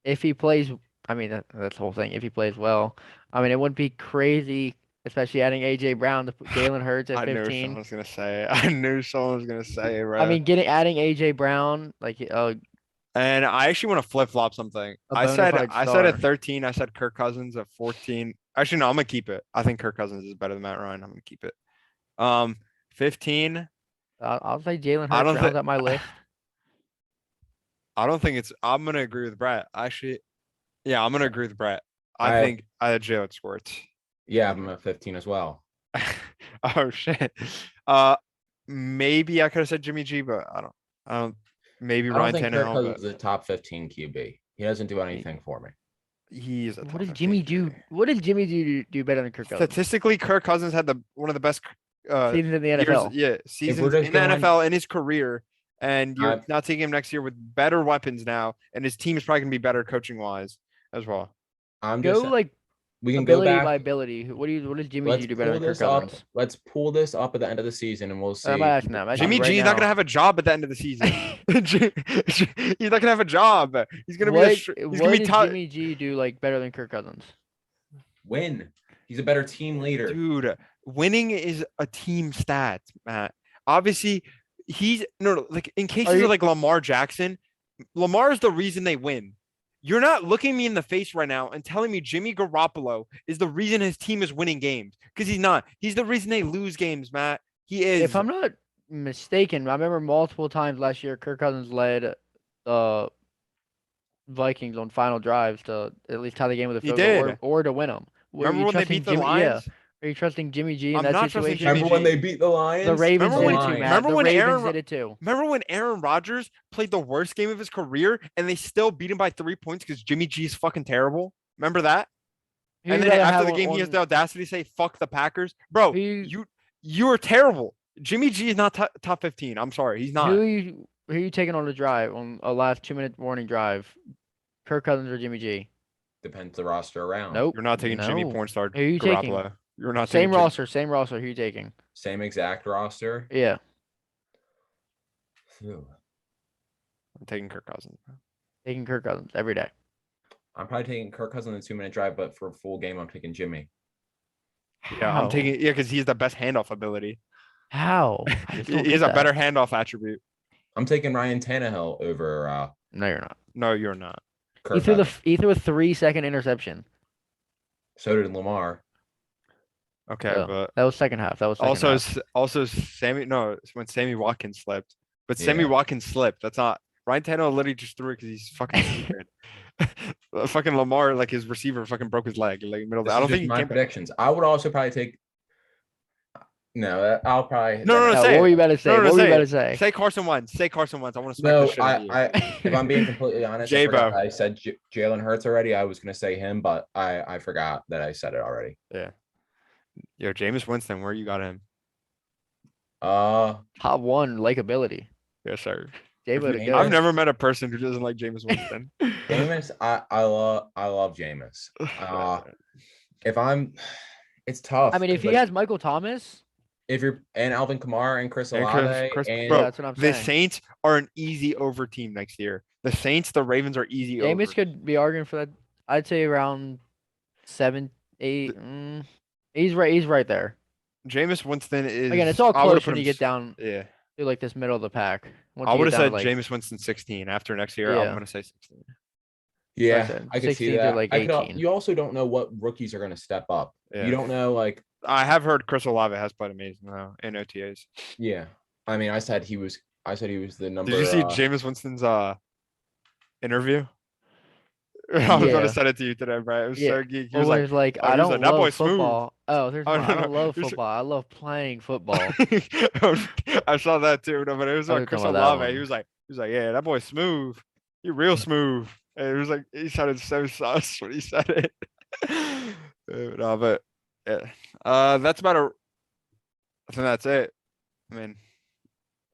if he plays, I mean that's the whole thing. If he plays well, I mean, it wouldn't be crazy, especially adding AJ Brown to put Jalen Hurts at I knew 15. someone was gonna say it. I knew someone was gonna say it, bro. I mean, adding AJ Brown like and I actually want to flip flop something. a I bona said fide I said at star. 13. I said Kirk Cousins at 14. Actually, no, I'm gonna keep it. I think Kirk Cousins is better than Matt Ryan. I'm gonna keep it. 15. I'll say Jalen I Hurts don't rounds think out my list. I don't think it's. I'm gonna agree with Brett. Actually, yeah, I'm gonna agree with Brett. I I- think I had Jalen Squirts. Yeah, I'm at 15 as well. Oh shit. Maybe I could have said Jimmy G, but I don't. Maybe I don't Ryan think Kirk Tannehill, Cousins but is a top 15 QB. He doesn't do anything for me. he's a What top does 15 Jimmy do? QB. What does Jimmy do better than Kirk Cousins? Statistically, Kirk Cousins had one of the best Seasons in the years, NFL. yeah, seasons just in the going- NFL in his career, and you're I'm- not taking him next year with better weapons now, and his team is probably gonna be better coaching wise as well. I'm Go just like we can go ability back. by ability. What does Jimmy Let's G do better pull than Kirk this up. Cousins? Let's pull this up at the end of the season, and we'll see. I'm not asking that. I'm asking Jimmy you right G is now. not gonna have a job at the end of the season. He's not gonna have a job. He's gonna be he's What gonna be does top. Jimmy G do like better than Kirk Cousins? Win. He's a better team leader. Dude, winning is a team stat, Matt. Obviously, no, like in cases you- of like Lamar Jackson, Lamar is the reason they win. You're not looking me in the face right now and telling me Jimmy Garoppolo is the reason his team is winning games, because he's not. He's the reason they lose games, Matt. He is. If I'm not mistaken, I remember multiple times last year Kirk Cousins led the Vikings on final drives to at least tie the game with a He field goal did. or to win them. Remember when they beat the Jimmy? Lions? Yeah. Are you trusting Jimmy G in I'm that not trusting situation? Jimmy Remember when G. they beat the Lions? The Ravens Remember did when- it too, Matt. remember The when Ravens Aaron- did it too. Remember when Aaron Rodgers played the worst game of his career and they still beat him by 3 points because Jimmy G is fucking terrible? Remember that? Who And you then rather after have the game, he has on- the audacity to say, "Fuck the Packers." Bro, Who- you are terrible. Jimmy G is not top 15. I'm sorry, he's not. Who are you taking on the drive on a last 2-minute warning drive? Kirk Cousins or Jimmy G? Depends the roster around. Nope. You're not taking Jimmy No. Pornstar Who are you taking? Garoppolo. You're not Same taking roster. Same roster. Who are you taking? Same exact roster. Yeah. Phew. I'm taking Kirk Cousins. Taking Kirk Cousins every day. I'm probably taking Kirk Cousins in a 2-minute drive, but for a full game, I'm taking Jimmy. Yeah, I'm How? taking because he's the best handoff ability. How? I just don't He has get a that. better handoff attribute. I'm taking Ryan Tannehill over No, you're not. No, you're not. Kirk He Cousins. threw a 3-second interception. So did Lamar. Okay, Yeah, but that was second half. That was second also half. also Sammy. No, it's when Sammy Watkins slipped. But Sammy Yeah. Watkins slipped. That's not Ryan Tannehill. Literally just threw it because he's fucking stupid. Fucking Lamar, like his receiver, fucking broke his leg. Like middle. Of This I don't is just think he my came. predictions. I would also probably take. No, I'll probably. No, Yeah, say what it. were you about to say? No, no, What were you say about it. to say? Say Carson Wentz. Say Carson Wentz. I want to smack No, the shit out of you. if I'm being completely honest, I J-Bo. forgot I said Jalen Hurts already. I was gonna say him, but I forgot that I said it already. Yo, Jameis Winston, where you got him? Top one likability. Yes, sir. J-Bo If to you- go. I've never met a person who doesn't like Jameis Winston. Jameis, I love Jameis. If I'm, it's tough. I mean, if 'cause, he has Michael Thomas, if you're and Alvin Kamara and Chris And Olave Chris- and bro, yeah, that's what I'm the saying. Saints are an easy over team next year. The Saints, the Ravens are easy over. Jameis could be arguing for that. I'd say around 7, 8. He's right. He's right there. Jameis Winston is Again, it's all I would've close put when you him get s- down Yeah, to like this middle of the pack. Once I you would get have down said to, like, Jameis Winston 16. After next year, Yeah. I'm gonna say 16. yeah, said, I could 16 see to, that. like, I could, 18. you also don't know what rookies are going to step up. Yeah. You don't know, like, I have heard Chris Olave has played amazing though in OTAs. yeah. I mean, I said he was the number. Did you see Jameis Winston's interview? I was going Yeah. to send it to you today, bro. It was Yeah. so geek. He Or was when like, he's like, oh, I he was don't like, that boy love smooth. football. Oh, there's Oh, one. I no, don't no. love He's- football. I love playing football. I saw that too. No, but it was I like was Chris talking about that Olave. He one. was like, yeah, that boy's smooth. He real smooth. And it was like he sounded so sus when he said it. No, but yeah. That's about a. I think that's it. I mean,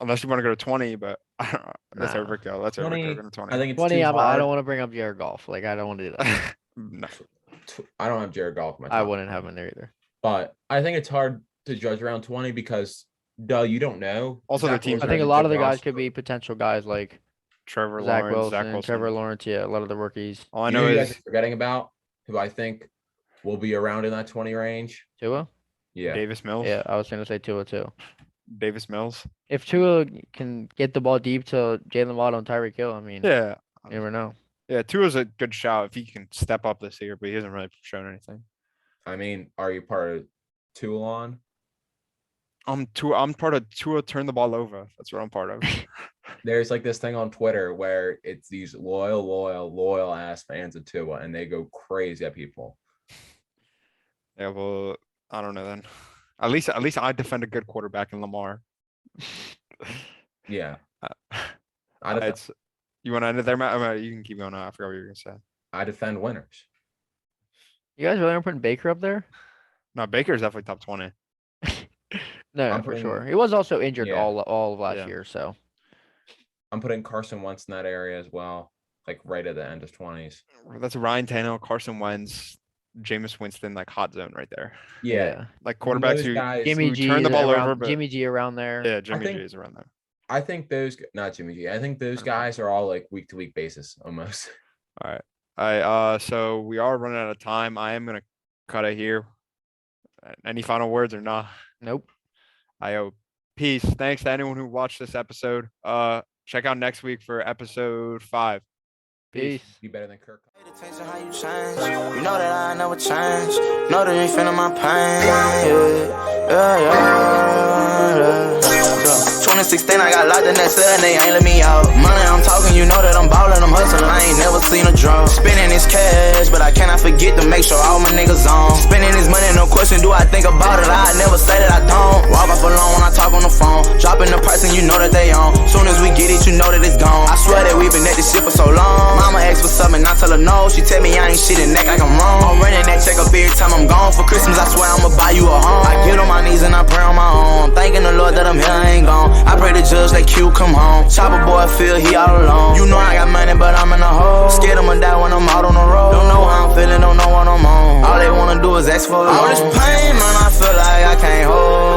unless you want to go to 20, but I don't know. That's Nah. overkill. That's 20, overkill. Going to 20. I think it's 20, too I hard. don't want to bring up Jared Goff. Like, I don't want to do that. No. I don't have Jared Goff in my top. I wouldn't have him there either. But I think it's hard to judge around 20 because, you don't know. Also, the Zach teams I Wilson think a has lot good of the guys roster. could be potential guys like Trevor Zach Lawrence, Wilson, Zach Wilson. Trevor Lawrence. Yeah, a lot of the rookies. All I You know who you guys is are forgetting about, who I think will be around in that 20 range. Tua? Yeah. Davis Mills. Yeah, I was gonna say Tua too. Davis Mills. If Tua can get the ball deep to Jalen Waddle and Tyreek Hill, I mean, Yeah. you never know. Yeah, Tua's a good shout if he can step up this year, but he hasn't really shown anything. I mean, are you part of Toulon? I'm part of Tua turn the ball over. That's what I'm part of. There's like this thing on Twitter where it's these loyal ass fans of Tua, and they go crazy at people. Yeah, well, I don't know then. At least I defend a good quarterback in Lamar. Yeah. Uh, I defend, It's you want to end it there, Matt? You can keep going. I forgot what you were gonna say. I defend winners. You guys really are putting Baker up there? No, Baker's definitely top 20. No, I'm for putting- sure. He was also injured Yeah. all of last Yeah. year, so I'm putting Carson Wentz in that area as well, like right at the end of 20s. That's Ryan Tannehill, Carson Wentz, Jameis Winston, like hot zone right there. Yeah. Like quarterbacks Those who guys, Jimmy who G turn the is ball around, over, but Jimmy G around there. yeah, Jimmy think- G is around there. I think not Jimmy G. I think those Okay. guys are all like week to week basis almost. All right. So we are running out of time. I am gonna cut it here. Any final words or not? Nope. Peace. Thanks to anyone who watched this episode. Check out next week for episode 5. Peace. Be better than Kirk. Pay attention how you change. You know that I never change. Know that you ain't feeling my pain. Yeah. 2016, I got locked in that cell and they ain't let me out. Money, I'm talking, you know that I'm ballin', I'm hustlin', I ain't never seen a draw. Spending this cash, but I cannot forget to make sure all my niggas on. Spending this money, no question, do I think about it? I never say that I don't. Walk off alone when I talk on the phone. Dropping the price and you know that they on. Soon as we get it, you know that it's gone. I swear that we been at this shit for so long. Mama asked for something, I tell her no. She tell me I ain't shit and act like I'm wrong. I'm running that check up every time I'm gone. For Christmas, I swear I'ma buy you a home. I get on my knees and I pray on my own. I'm thanking the Lord that I'm here, I ain't gone. I pray the judge that Q come home. Chopper boy feel he all alone. You know I got money, but I'm in a hole. Scared I'ma die when I'm out on the road. Don't know how I'm feeling, don't know what I'm on. All they wanna do is ask for a loan. All this pain, man, I feel like I can't hold